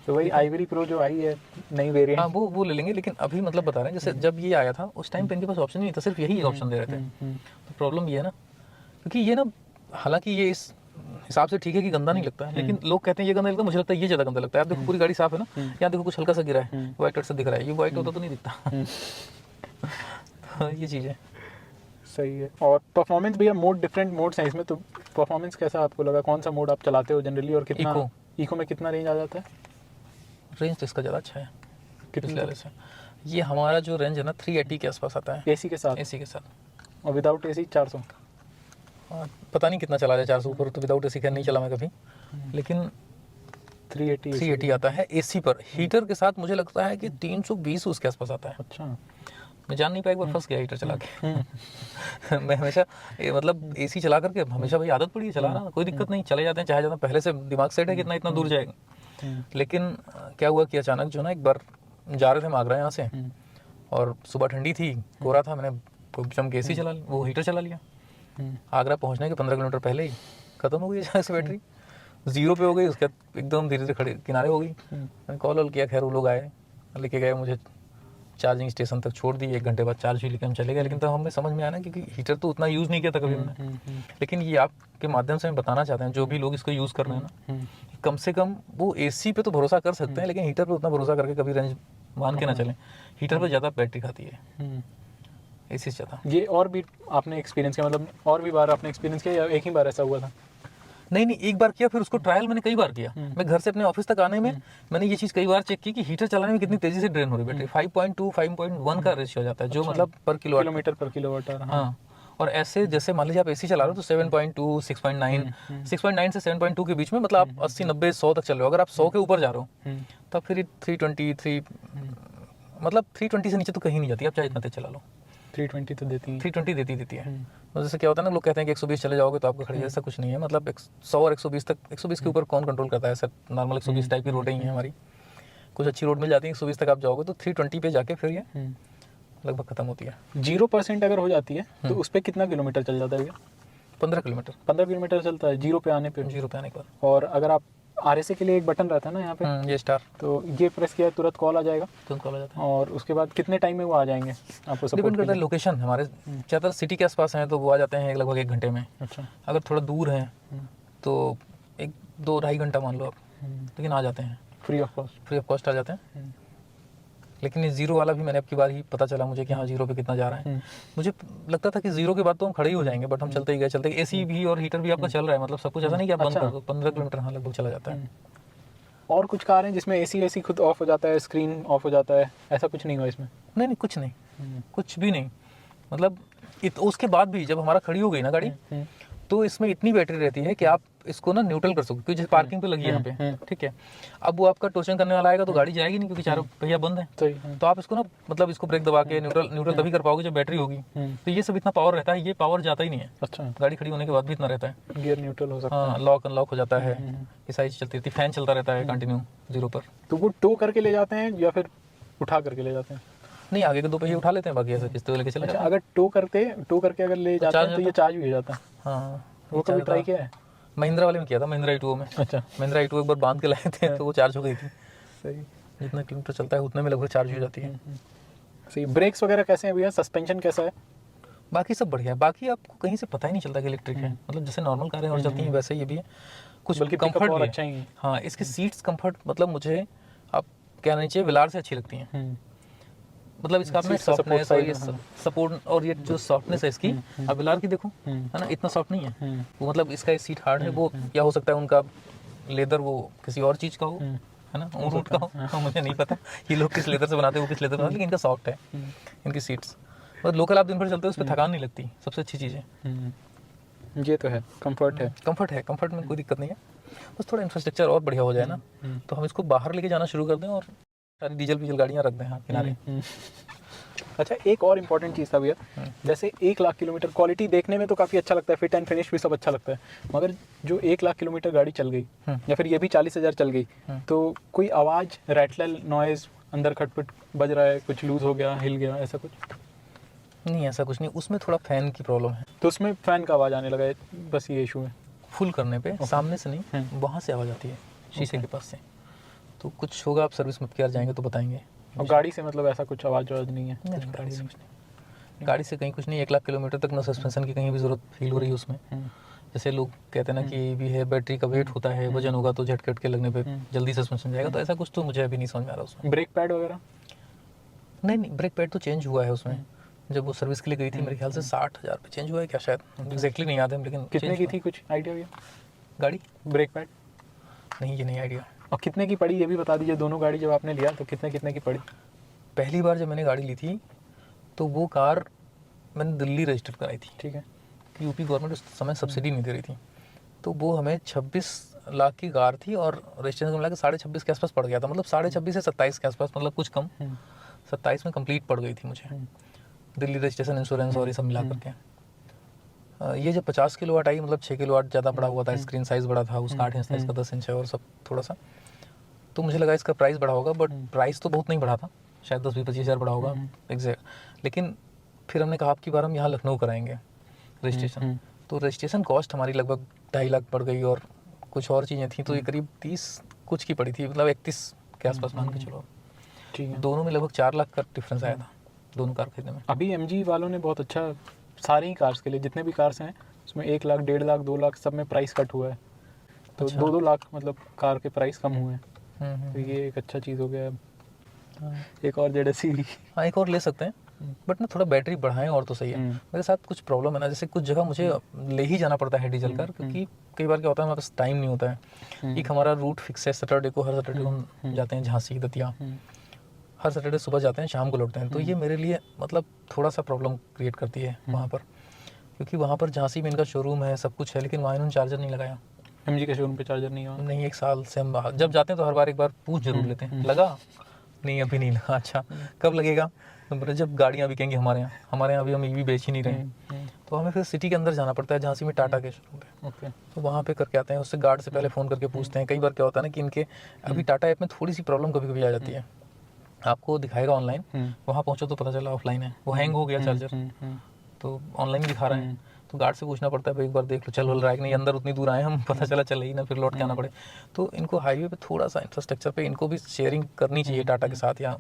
तो वही आइवरी प्रो जो आई है नई वेरिएंट। हाँ, वो ले लेंगे, लेकिन अभी मतलब बता रहे हैं जैसे जब ये आया था उस टाइम पे इनके पास ऑप्शन नहीं था, सिर्फ यही ऑप्शन दे रहे थे। तो प्रॉब्लम ये है ना, क्योंकि ये ना, हालांकि ये इस हिसाब से ठीक है कि गंदा नहीं लगता है, लेकिन लोग कहते हैं ये गंदा लगता है, मुझे लगता है ये ज़्यादा गंदा लगता है। आप देखो पूरी गाड़ी साफ है ना, यहाँ देखो कुछ हल्का सा गिरा है, व्हाइट से दिख रहा है, ये व्हाइट होता तो नहीं दिखता। तो ये चीज़ है। सही है। और परफॉर्मेंस भैया, मोड डिफरेंट मोड्स हैं इसमें, तो परफॉर्मेंस कैसा आपको लगा? कौन सा मोड आप चलाते हो जनरली, और कितना इको में कितना रेंज आ जाता है? रेंज तो इसका ज़्यादा अच्छा है कितने पिछले वाले से। ये हमारा जो रेंज है ना 380 के आसपास आता है एसी के साथ? एसी के साथ। और विदाउट एसी 400? पता नहीं कितना चला जाए 400 ऊपर, तो विदाउट एसी का नहीं चला मैं कभी, लेकिन 380 आता है एसी पर। हीटर के साथ मुझे लगता है कि 320 उसके आसपास आता है। अच्छा। मैं जान नहीं पाया, एक बार फंस गया हीटर चला के। मैं हमेशा मतलब एसी चला करके हमेशा भाई आदत पड़ी है चलाना, कोई दिक्कत नहीं, चले जाते हैं चाहे जाते हैं, पहले से दिमाग सेट है कि इतना दूर जाएगा। लेकिन क्या हुआ कि अचानक जो ना, एक बार जा रहे थे हम आगरा यहाँ से, और सुबह ठंडी थी, कोहरा था, मैंने जम के एसी चला लिया, वो हीटर चला लिया। आगरा पहुँचने के 15 किलोमीटर पहले ही ख़त्म हो गई अचानक से बैटरी, 0 पे हो गई। उसके बाद एकदम धीरे धीरे खड़े किनारे हो गई। मैंने कॉल किया, खैर वो लोग आए, लेके गए मुझे चार्जिंग स्टेशन तक छोड़ दी, 1 घंटे बाद चार्ज भी लेके हम चले गए। लेकिन तब हमें समझ में आया ना, क्योंकि हीटर तो उतना यूज़ नहीं किया था कभी हमने। लेकिन ये आपके माध्यम से हम बताना चाहते हैं, जो भी लोग इसको यूज़ कर रहे हैं ना, कम से कम वो एसी पे तो भरोसा कर सकते हैं, लेकिन हीटर पे उतना भरोसा करके कभी रेंज मान के ना चलें। हीटर पे ज़्यादा बैटरी खाती है एसी से ज़्यादा। ये और भी आपने एक्सपीरियंस किया, मतलब और भी बार आपने एक्सपीरियंस किया, या एक ही बार ऐसा हुआ था? नहीं, एक बार किया, फिर उसको ट्रायल मैंने कई बार किया। मैं घर से अपने ऑफिस तक आने में मैंने ये चीज़ कई बार चेक की कि हीटर चलाने में कितनी तेजी से ड्रेन हो रही है बैटरी। 5.2 5.1 का रेशियो हो जाता है, जो मतलब पर किलोमीटर पर किलोवाट आवर। हाँ, और ऐसे जैसे मान लीजिए आप एसी चला रहे हो तो 7.2 6.9 से 7.2 के बीच में, मतलब आप 80 90 100 तक चल रहे हो। अगर आप 100 के ऊपर जा रहे हो तब फिर 320 मतलब 320 से नीचे तो कहीं नहीं जाती, आप चाहे इतना तेज चला लो। 320 तो देती है। 320 देती है। तो जैसे क्या होता है ना, लोग कहते हैं कि 120 चले जाओगे तो आपको खड़ी है, ऐसा कुछ नहीं है। मतलब 100 और 120 तक, 120 के ऊपर कौन कंट्रोल करता है? सर नॉर्मल 120 टाइप की रोडें ही हैं हमारी, कुछ अच्छी रोड मिल जाती है 120 तक आप जाओगे तो 320 पे जाके फिर ये लगभग खत्म होती है। 0% अगर हो जाती है तो उस पर कितना किलोमीटर चल जाता है भैया? 15 किलोमीटर। 15 किलोमीटर चलता है 0 पे आने पे? 0 पे आने के बाद। और अगर आप RSA के लिए एक बटन रहता है ना यहाँ पे, ये स्टार, तो ये प्रेस किया तुरंत कॉल आ जाएगा? तुरंत कॉल आ जाता है। और उसके बाद कितने टाइम में वो आ जाएंगे आपको? डिपेंड करता है लोकेशन। हमारे ज़्यादातर सिटी के आसपास हैं तो वो आ जाते हैं लगभग 1 घंटे में। अच्छा। अगर थोड़ा दूर है तो 1-2-2.5 घंटा मान लो आप, लेकिन आ जाते हैं फ्री ऑफ कॉस्ट आ जाते हैं। लेकिन ये 0 वाला भी मैंने अब की बार ही पता चला मुझे कि हाँ 0 पे कितना जा रहा है। मुझे लगता था कि 0 के बाद तो हम खड़े ही हो जाएंगे, बट हम चलते ही गए। एसी भी और हीटर भी आपका चल रहा है, मतलब सब कुछ ऐसा नहीं कि आप बंद कर दो। 15 किलोमीटर हाँ लगभग चला जाता है। और कुछ कार हैं जिसमें एसी खुद ऑफ हो जाता है, स्क्रीन ऑफ हो जाता है, ऐसा कुछ नहीं हुआ इसमें? नहीं, कुछ नहीं, कुछ भी नहीं। मतलब उसके बाद भी जब हमारा खड़ी हो गई ना गाड़ी, तो इसमें इतनी बैटरी रहती है कि आप इसको ना न्यूट्रल कर सकते हो, क्योंकि जैसे पार्किंग पे लगी है यहाँ पे, ठीक है, अब वो आपका टोचन करने वाला आएगा तो गाड़ी जाएगी नहीं, क्योंकि चारों पहिया बंद है। तो आप इसको ना, मतलब इसको ब्रेक दबा के न्यूट्रल तभी कर पाओगे जब बैटरी होगी। तो ये सब इतना पावर रहता है, ये पावर जाता ही नहीं है। अच्छा। गाड़ी खड़ी होने के बाद भी इतना रहता है। गियर न्यूट्रल हो सकता है। हाँ, लॉक अनलॉक हो जाता है, ये सारी चीज़ चलती रहती है। फैन चलता रहता है कंटिन्यू 0 पर। तो वो टो करके ले जाते हैं या फिर उठा करके ले जाते हैं? नहीं, आगे के 2 पहिए उठा लेते हैं, बाकी ऐसे किस्ते लेके चले अच्छा, जाते हैं। अगर टो करके अगर ले जाते हैं तो ये चार्ज भी हो जाता है? हाँ, वो कभी ट्राई किया है? महिंद्रा वाले में किया था, महिंद्रा i2 में। अच्छा, महिंद्रा i2 एक बार बांध के लाए थे तो वो चार्ज हो गई थी। सही। जितना किलोमीटर चलता है उतने में लगभग चार्ज हो जाती है। सही। ब्रेक्स वगैरह कैसे हैं भैया? सस्पेंशन कैसा है? बाकी सब बढ़िया है, बाकी आपको कहीं से पता ही नहीं चलता कि इलेक्ट्रिक है, मतलब जैसे नॉर्मल कारें और चलती हैं वैसे ये भी है, कुछ बल्कि पिकअप कंफर्ट और भी है। अच्छा ही है। हाँ, इसकी सीट्स कंफर्ट, मतलब मुझे आप क्या नहीं चाहिए, वेलार से अच्छी लगती हैं। मतलब इसका अपना सीट का support सॉफ्टनेस और ये side, हाँ। सपोर्ट और ये जो सॉफ्टनेस है इसकी, अब वेलार की देखो, है ना, इतना सॉफ्ट नहीं है वो, मतलब इसका ये सीट हार्ड है, वो या हो सकता है उनका लेदर वो किसी और चीज़ का हो, है ना, ऊँट का हो, हाँ, मुझे नहीं पता ये लोग किस लेदर से बनाते हैं, वो किस लेदर से बनाते हैं, लेकिन इनका सॉफ्ट है इनकी सीट्स। और लोकल आप दिन भर चलते हो उस पर थकान नहीं लगती, सबसे अच्छी चीज़ है। ये तो है, कंफर्ट है। कंफर्ट में कोई दिक्कत नहीं है, बस थोड़ा इंफ्रास्ट्रक्चर और बढ़िया हो जाए ना, तो हम इसको बाहर लेके जाना शुरू कर दें और सारी डीजल गाड़ियाँ रख दें हाँ किनारे। अच्छा, एक और इम्पॉर्टेंट चीज़ था भैया, जैसे 1 लाख किलोमीटर, क्वालिटी देखने में तो काफ़ी अच्छा लगता है, फिट एंड फिनिश भी सब अच्छा लगता है, मगर जो 1 लाख किलोमीटर गाड़ी चल गई या फिर ये भी 40,000 चल गई, तो कोई आवाज़, रैटल, नॉइज़, अंदर खटपट बज रहा है, कुछ लूज़ हो गया, हिल गया, ऐसा कुछ नहीं? ऐसा कुछ नहीं, उसमें थोड़ा फैन की प्रॉब्लम है, तो उसमें फ़ैन का आवाज़ आने लगा है, बस ये इशू है। फुल करने पे सामने से नहीं, वहाँ से आवाज़ आती है, शीशे के पास से, तो कुछ होगा, आप सर्विस में केयर जाएंगे तो बताएंगे। और गाड़ी से मतलब ऐसा कुछ आवाज़ नहीं है? नहीं, गाड़ी से कुछ नहीं, गाड़ी से कहीं कुछ नहीं, 1 लाख किलोमीटर तक ना सस्पेंशन की कहीं भी ज़रूरत फील हो रही है उसमें। जैसे लोग कहते हैं ना कि भी है, बैटरी का वेट होता है, वजन होगा तो झटके के लगने पे जल्दी सस्पेंशन जाएगा, तो ऐसा कुछ तो मुझे अभी नहीं समझ में आ रहा उसमें। ब्रेक पैड वगैरह? नहीं, ब्रेक पैड तो चेंज हुआ है उसमें, जब वो सर्विस के लिए गई थी मेरे ख्याल से 60,000 पे चेंज हुआ है क्या, शायद एग्जैक्टली नहीं याद है, लेकिन कितने की थी, कुछ आइडिया भैया? गाड़ी ब्रेक पैड नहीं, ये नहीं आइडिया। और कितने की पड़ी ये भी बता दीजिए, दोनों गाड़ी जब आपने लिया तो कितने कितने की पड़ी? पहली बार जब मैंने गाड़ी ली थी तो वो कार मैंने दिल्ली रजिस्टर कराई थी, ठीक है। यूपी गवर्नमेंट उस समय सब्सिडी नहीं दे रही थी, तो वो हमें 26 लाख की कार थी और रजिस्ट्रेशन मिला के 26.5 के आसपास पड़ गया था, मतलब 26.5 से 27 के आसपास, मतलब कुछ कम, 27 में कंप्लीट पड़ गई थी मुझे, दिल्ली रजिस्ट्रेशन, इंश्योरेंस और ये सब मिला करके। ये जब 50 किलोवाट आई, मतलब 6 किलोवाट ज़्यादा बड़ा हुआ था, स्क्रीन साइज़ बड़ा था उसका, 8 इंच साइज़ का, 10 इंच है और सब थोड़ा सा, तो मुझे लगा इसका प्राइस बढ़ा होगा, बट प्राइस तो बहुत नहीं बढ़ा था, शायद 10-20-25 हज़ार बढ़ा होगा एग्जैक्ट। लेकिन फिर हमने कहा आपकी बार हम यहाँ लखनऊ कराएंगे रजिस्ट्रेशन, तो रजिस्ट्रेशन कॉस्ट हमारी लगभग 2.5 लाख पड़ गई और कुछ और चीज़ें थी, तो ये करीब 30 कुछ की पड़ी थी, मतलब 31 के आसपास मान के चलो। ठीक है। दोनों में लगभग 4 लाख का डिफरेंस आया था दोनों कार खरीदने में। अभी MG वालों ने बहुत अच्छा, सारी ही कार्स के लिए जितने भी कार्स हैं उसमें 1 लाख, 1.5 लाख, 2 लाख सब में प्राइस कट हुआ है, तो अच्छा। 2-2 लाख मतलब कार के प्राइस कम हुए हैं, तो ये एक अच्छा चीज़ हो गया है। एक और ZSE, हाँ, एक और ले सकते हैं, बट ना थोड़ा बैटरी बढ़ाएं और तो सही है। मेरे साथ कुछ प्रॉब्लम है ना, जैसे कुछ जगह मुझे ले ही जाना पड़ता है डीजल कार, क्योंकि कई बार क्या होता है हमारे पास टाइम नहीं होता है। एक हमारा रूट फिक्स है, सैटरडे को, हर सैटरडे को हम जाते हैं झांसी, दतिया, हर सैटरडे सुबह जाते हैं, शाम को लौटते हैं, तो ये मेरे लिए मतलब थोड़ा सा प्रॉब्लम क्रिएट करती है वहाँ पर, क्योंकि वहाँ पर झांसी में इनका शोरूम है, सब कुछ है, लेकिन वहाँ इन्होंने चार्जर नहीं लगाया। MG के शोरूम पे चार्जर नहीं हुआ? नहीं, 1 साल से हम जब जाते हैं तो हर बार एक बार पूछ जरूर लेते हैं, लगा? नहीं, अभी नहीं लगा। अच्छा, कब लगेगा? तो बोले जब गाड़ियाँ बिकेंगी हमारे यहाँ अभी हम EV बेच ही नहीं रहे हैं, तो हमें फिर सिटी के अंदर जाना पड़ता है, झांसी में टाटा के शोरूम पे। ओके। तो वहाँ पे करके आते हैं, उससे गार्ड से पहले फ़ोन करके पूछते हैं। कई बार क्या होता है ना कि इनके अभी टाटा ऐप में थोड़ी सी प्रॉब्लम कभी कभी आ जाती है, आपको दिखाएगा ऑनलाइन, वहाँ पहुँचो तो पता चला ऑफलाइन है, वो हैंग हो गया चार्जर, तो ऑनलाइन दिखा रहे हैं, तो गार्ड से पूछना पड़ता है भाई एक बार देख लो चल रहा है कि नहीं, अंदर उतनी दूर आए हम, पता चला चल ही ना, फिर लौट के आना पड़े। तो इनको हाईवे पे थोड़ा सा इंफ्रास्ट्रक्चर पे इनको भी शेयरिंग करनी चाहिए टाटा के साथ या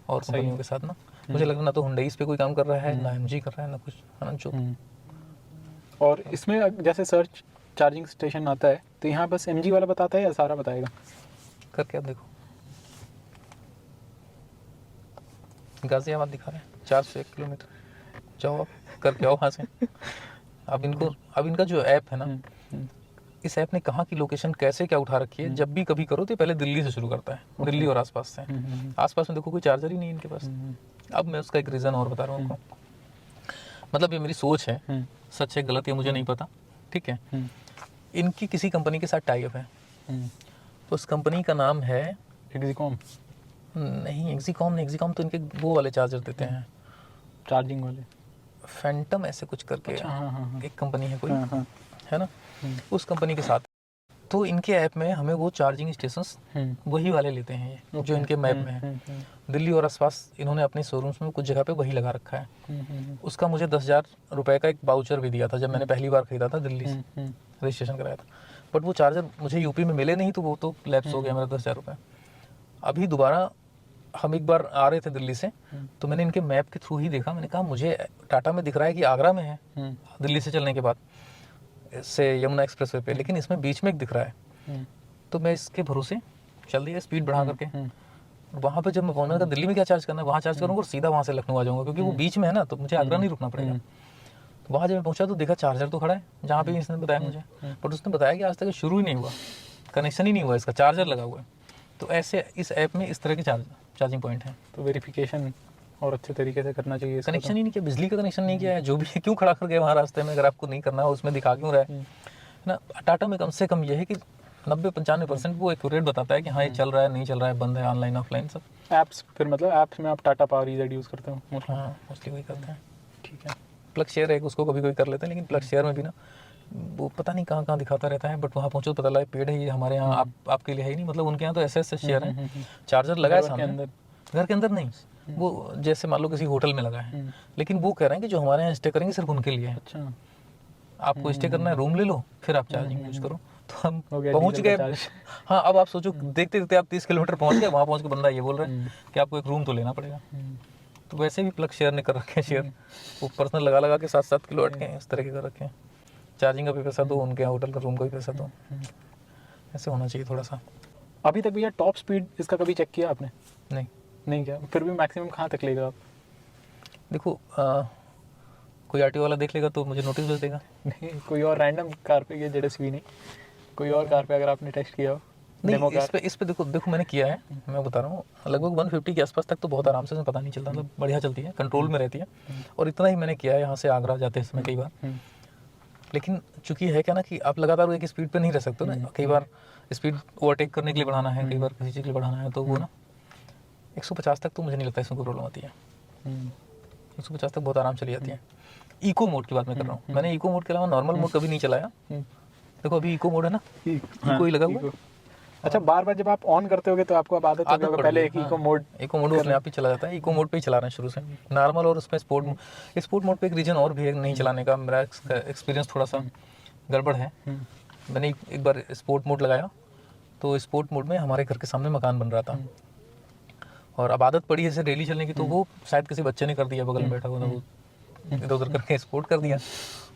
और कंपनियों के साथ ना। मुझे लग रहा ना तो हुंडई इस पे कोई काम कर रहा है, ना MG कर रहा है, ना कुछ, है ना जो। और इसमें जैसे सर्च चार्जिंग स्टेशन आता है तो यहाँ बस MG वाला बताता है या सारा बताएगा? करके आप देखो, गाजियाबाद दिखा रहे हैं 401 किलोमीटर, जाओ आप करके आओ वहाँ से। अब इनका जो ऐप है ना, इस ऐप ने कहाँ की लोकेशन कैसे क्या उठा रखी है, जब भी कभी करो तो पहले दिल्ली से शुरू करता है, दिल्ली और आसपास से। आसपास में देखो कोई चार्जर ही नहीं है इनके पास। अब मैं उसका एक रीज़न और बता रहा हूँ आपको, मतलब ये मेरी सोच है, सच है गलत ये मुझे नहीं पता, ठीक है। इनकी किसी कंपनी के साथ टाई अप है, तो उस कंपनी का नाम है एक्सिकॉम? नहीं, एक्सिकॉम तो इनके वो वाले चार्जर देते हैं, चार्जिंग वाले, फैंटम ऐसे कुछ करके। अच्छा, हाँ। एक कंपनी है कोई, हाँ। है ना, उस कंपनी के साथ तो इनके ऐप में हमें वो चार्जिंग स्टेशंस वही वाले लेते हैं ये जो इनके मैप में है। दिल्ली और आसपास इन्होंने अपने शोरूम्स में कुछ जगह पे वही लगा रखा है। उसका मुझे 10,000 रुपये का एक वाउचर भी दिया था जब मैंने पहली बार खरीदा था दिल्ली से, रजिस्ट्रेशन कराया था। बट वो चार्जर मुझे यूपी में मिले नहीं, तो वो तो लैप्स हो गया मेरा 10,000 रुपये। अभी दोबारा हम एक बार आ रहे थे दिल्ली से, तो मैंने इनके मैप के थ्रू ही देखा। मैंने कहा मुझे टाटा में दिख रहा है कि आगरा में है दिल्ली से चलने के बाद से यमुना एक्सप्रेसवे पे, लेकिन इसमें बीच में एक दिख रहा है। तो मैं इसके भरोसे चल दिया स्पीड बढ़ा करके। वहाँ पे जब मैं पहुंचा, दिल्ली में क्या चार्ज करना है, वहाँ चार्ज करूँगा और सीधा वहाँ से लखनऊ आ जाऊँगा, क्योंकि वो बीच में है ना, तो मुझे आगरा नहीं रुकना पड़ेगा। तो वहाँ जब मैं पहुँचा तो देखा चार्जर तो खड़ा है जहाँ पे इसने बताया मुझे, बट उसने बताया कि आज तक शुरू ही नहीं हुआ, कनेक्शन ही नहीं हुआ, इसका चार्जर लगा हुआ है। तो ऐसे इस ऐप में इस तरह के चार्जिंग पॉइंट हैं। तो वेरिफिकेशन और अच्छे तरीके से करना चाहिए। कनेक्शन ही नहीं किया, बिजली का कनेक्शन नहीं किया है, जो भी है क्यों खड़ा कर गए वहाँ रास्ते में, अगर आपको नहीं करना है उसमें दिखा क्यों रहा है ना। टाटा में कम से कम ये है कि 90-95% वो एक्यूरेट बताता है कि हाँ ये चल रहा है, नहीं चल रहा है, बंद है, ऑनलाइन ऑफलाइन सब। ऐप्स फिर मतलब ऐप्स में आप टाटा पावर ईज़ यूज़ करते हो? हाँ मोस्टली वही करते हैं। ठीक है। प्लग शेयर है, उसको कभी कोई कर लेते हैं, लेकिन प्लग शेयर में भी ना वो पता नहीं कहाँ कहाँ दिखाता रहता है, बट वहाँ पहुँचो तो पता लगा पेड़ है ये हमारे यहाँ, आपके लिए है ही नहीं। मतलब उनके यहाँ तो ऐसे शेयर है, चार्जर लगा है सामने, घर के अंदर नहीं, वो जैसे मान लो किसी होटल में लगा है, लेकिन वो कह रहे हैं कि जो हमारे यहाँ स्टे करेंगे सिर्फ उनके लिए है। अच्छा, आपको स्टे करना है, रूम ले लो, फिर आप चार्जिंग यूज करो। तो हम पहुंच गए। हाँ, अब आप सोचो देखते देखते आप 30 किलोमीटर पहुंच गए, वहाँ पहुंच के बंदा ये बोल रहा है कि आपको एक रूम तो लेना पड़ेगा। तो वैसे भी प्लग शेयर ने कर रखे हैं, शेयर वो पर्सनल लगा लगा के 7-7 किलोवाट के इस तरह के कर रखे हैं। चार्जिंग का भी पैसा दो, उनके होटल का रूम का भी पैसा दो, ऐसे होना चाहिए थोड़ा सा। अभी तक भैया टॉप स्पीड इसका कभी चेक किया आपने? नहीं किया। फिर भी मैक्सिमम कहाँ तक लेगा आप? देखो कोई आरटीओ वाला देख लेगा तो मुझे नोटिस भेज देगा। नहीं, कोई और रैंडम कार पे, ये जेडएसवी नहीं, कोई और कार पे अगर आपने टेस्ट किया हो? नहीं, इस पे देखो मैंने किया है, मैं बता रहा हूँ लगभग 150 के आसपास तक तो बहुत आराम से पता नहीं चलता, मतलब बढ़िया चलती है, कंट्रोल में रहती है। और इतना ही मैंने किया है यहाँ से आगरा जाते समय कई बार। लेकिन चूंकि है क्या ना कि आप लगातार एक स्पीड पे नहीं रह सकते ना, कई बार स्पीड ओवरटेक करने के लिए बढ़ाना है, कई बार किसी चीज़ के लिए बढ़ाना है, तो वो ना 150 तक तो मुझे नहीं लगता इसमें कोई प्रॉब्लम आती है। 150 तक बहुत आराम चली जाती है। इको मोड की बात मैं कर रहा हूँ, मैंने इको मोड के अलावा नॉर्मल मोड कभी नहीं चलाया। देखो अभी इको मोड है ना, इको ही लगा हुआ। अच्छा, बार बार जब आप ऑन करते होगे तो आपको अब आदत हो गई, पहले एक इको मोड अपने आप ही चला जाता है। इको मोड पे ही चला रहे हैं शुरू से, नॉर्मल और उसमें स्पोर्ट मोड पे एक रीजन और भी है नहीं चलाने का, मेरा एक्सपीरियंस थोड़ा सा गड़बड़ है। मैंने एक बार स्पोर्ट मोड लगाया, तो स्पोर्ट मोड में हमारे घर के सामने मकान बन रहा था, और अब आदत पड़ी है इसे डेली चलने की, तो वो शायद किसी बच्चे ने कर दिया, बगल में बैठा हुआ था, वो इधर उधर करके स्पोर्ट कर दिया,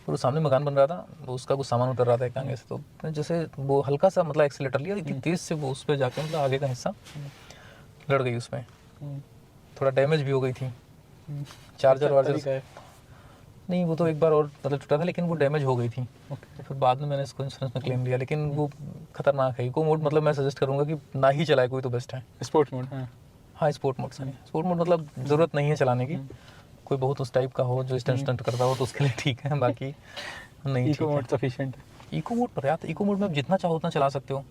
और सामने मकान बन रहा था, वो उसका कुछ सामान उतर रहा था एक आगे से, तो जैसे वो हल्का सा मतलब एक्सीलेटर लिया, इतनी तेज से वो उस पर जाके मतलब आगे का हिस्सा लड़ गई, उसमें थोड़ा डैमेज भी हो गई थी। चार्जर वार्जर नहीं, वो तो एक बार और मतलब टूटा था, लेकिन वो डैमेज हो गई थी। तो फिर बाद में मैंने इसको इंश्योरेंस में क्लेम लिया, लेकिन वो खतरनाक है। इको मोड मतलब मैं सजेस्ट करूँगा कि ना ही चलाए कोई, तो बेस्ट है स्पोर्ट्स मोड। हाँ स्पोर्ट मोड से, स्पोर्ट मोड मतलब ज़रूरत नहीं है चलाने की, कोई बहुत उस टाइप का हो जो स्टंट करता हो तो उसके लिए ठीक है, बाकी नहीं। इको मोड सफिशिएंट है, इको मोड पर्याप्त। इको मोड में आप जितना चाहो उतना चला सकते हो।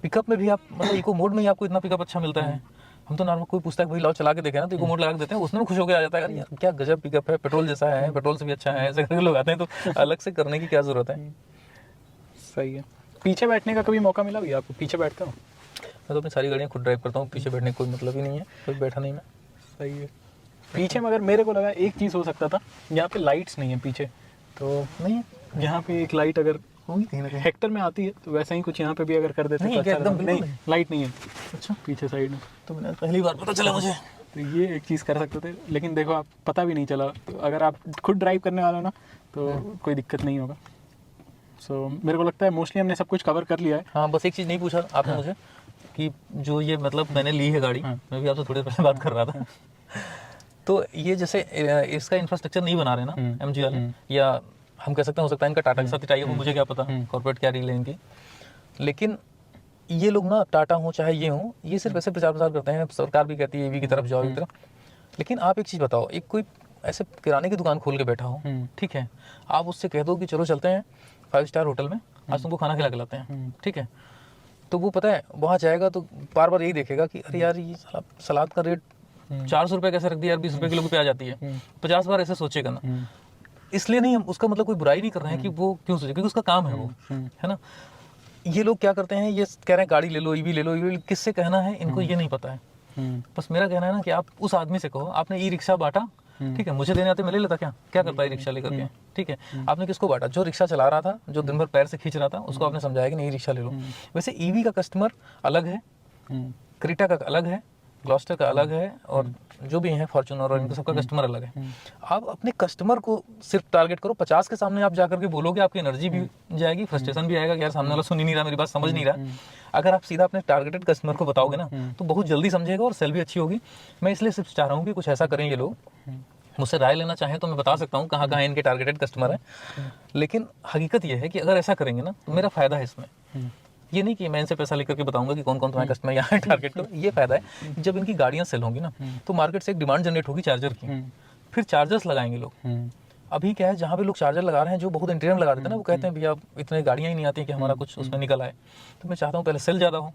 पिकअप में भी आप मतलब इको मोड में ही आपको इतना पिकअप अच्छा मिलता है। हम तो नॉर्मल कोई पूछता है भाई लाओ चला के देखे ना, तो इको मोड लगा के देते हैं, उसमें खुश होकर आ जाता है, यार क्या गजब पिकअप है, पेट्रोल जैसा है, पेट्रोल से भी अच्छा है, ऐसे करके लोग आते हैं। तो अलग से करने की क्या ज़रूरत है। सही है। पीछे बैठने का कभी मौका मिला भैया आपको? पीछे बैठते हो? मैं तो अपनी सारी गाड़ियाँ खुद ड्राइव करता हूँ, पीछे बैठने का कोई मतलब ही नहीं है, कोई बैठा नहीं मैं। सही है। पीछे मगर मेरे को लगा एक चीज़ हो सकता था, यहाँ पे लाइट्स नहीं है पीछे, तो नहीं यहाँ पे एक लाइट अगर होगी कहीं ना कहीं, हेक्टर में आती है, तो वैसा ही कुछ यहाँ पे भी अगर कर देते नहीं, तो एकदम नहीं, लाइट नहीं है। अच्छा, पीछे साइड में तो मैंने पहली बार पता चला मुझे। तो ये एक चीज़ कर सकते थे, लेकिन देखो आप पता भी नहीं चला। तो अगर आप खुद ड्राइव करने वाला ना तो कोई दिक्कत नहीं होगा। सो मेरे को लगता है मोस्टली हमने सब कुछ कवर कर लिया है। हाँ, बस एक चीज़ नहीं पूछा आपने मुझे कि जो ये मतलब मैंने ली है गाड़ी, मैं भी आपसे थोड़ी देर पहले बात कर रहा था। तो ये जैसे इसका इंफ्रास्ट्रक्चर नहीं बना रहे ना एमजी वाले, या हम कह सकते हैं हो सकता है इनका टाटा के साथ टाई अप हो, मुझे क्या पता कॉर्पोरेट क्या डील है इनकी। लेकिन ये लोग ना टाटा हो चाहे ये हो, ये सिर्फ ऐसे प्रचार प्रसार करते हैं, सरकार भी कहती है ईवी की तरफ जाओ की तरफ। लेकिन आप एक चीज़ बताओ, एक कोई ऐसे किराने की दुकान खोल के बैठा हो, ठीक है, आप उससे कह दो कि चलो चलते हैं 5 स्टार होटल में, आज तुमको खाना खिला के लाते हैं, ठीक है, तो वो पता है वहाँ जाएगा तो बार बार यही देखेगा कि अरे यार ये सलाद का रेट 400 रुपये कैसे रख दिया यार, 20 रुपये किलो की प्याज आती है, 50 बार ऐसे सोचेगा ना। इसलिए नहीं, हम उसका मतलब कोई बुराई नहीं कर रहे हैं कि वो क्यों सोचे, क्योंकि उसका काम है वो, है ना। ये लोग क्या करते हैं, ये कह रहे हैं गाड़ी ले लो, ईवी ले लो, ईवी किससे कहना है इनको ये नहीं पता है। बस मेरा कहना है ना कि आप उस आदमी से कहो, आपने ई रिक्शा बांटा, ठीक है, मुझे देने आते मैं ले लेता, क्या करता है रिक्शा लेकर के, ठीक है, आपने किसको बांटा, जो रिक्शा चला रहा था, जो दिन भर पैर से खींच रहा था, उसको आपने समझाया कि नहीं रिक्शा ले लो। वैसे ईवी का कस्टमर अलग है, क्रेटा का अलग है, ग्लॉस्टर का अलग है, और जो भी है फॉर्च्यूनर और इनका सबका कस्टमर अलग है। आप अपने कस्टमर को सिर्फ टारगेट करो, 50 के सामने आप जाकर के बोलोगे, आपकी एनर्जी भी जाएगी, फ्रस्ट्रेशन भी आएगा कि यार सामने वाला सुन ही नहीं रहा, मेरी बात समझ नहीं रहा। अगर आप सीधा अपने टारगेटेड कस्टमर को बताओगे ना, तो बहुत जल्दी समझेगा और सेल भी अच्छी होगी। मैं इसलिए सिर्फ चाह रहा हूँ कि कुछ ऐसा करें ये लोग। मुझसे राय लेना चाहें तो मैं बता सकता हूँ कहाँ कहाँ इनके टारगेटेड कस्टमर हैं, लेकिन हकीकत ये है कि अगर ऐसा करेंगे ना तो मेरा फायदा है इसमें। ये नहीं कि मैं इनसे पैसा लेकर के बताऊंगा कि कौन कौन तुम्हारे कस्टमर यहाँ टारगेट करो। ये फायदा है कि जब इनकी गाड़ियाँ सेल होंगी ना, तो मार्केट से एक डिमांड जनरेट होगी चार्जर की, फिर चार्जर्स लगाएंगे लोग। अभी क्या है, जहाँ पे लोग चार्जर लगा रहे हैं, जो बहुत इंटीरियर लगा देते हैं ना, वो कहते हैं भैया इतने गाड़ियाँ ही नहीं आती कि हमारा कुछ उसमें निकल आए। तो मैं चाहता हूँ पहले सेल ज़्यादा हो,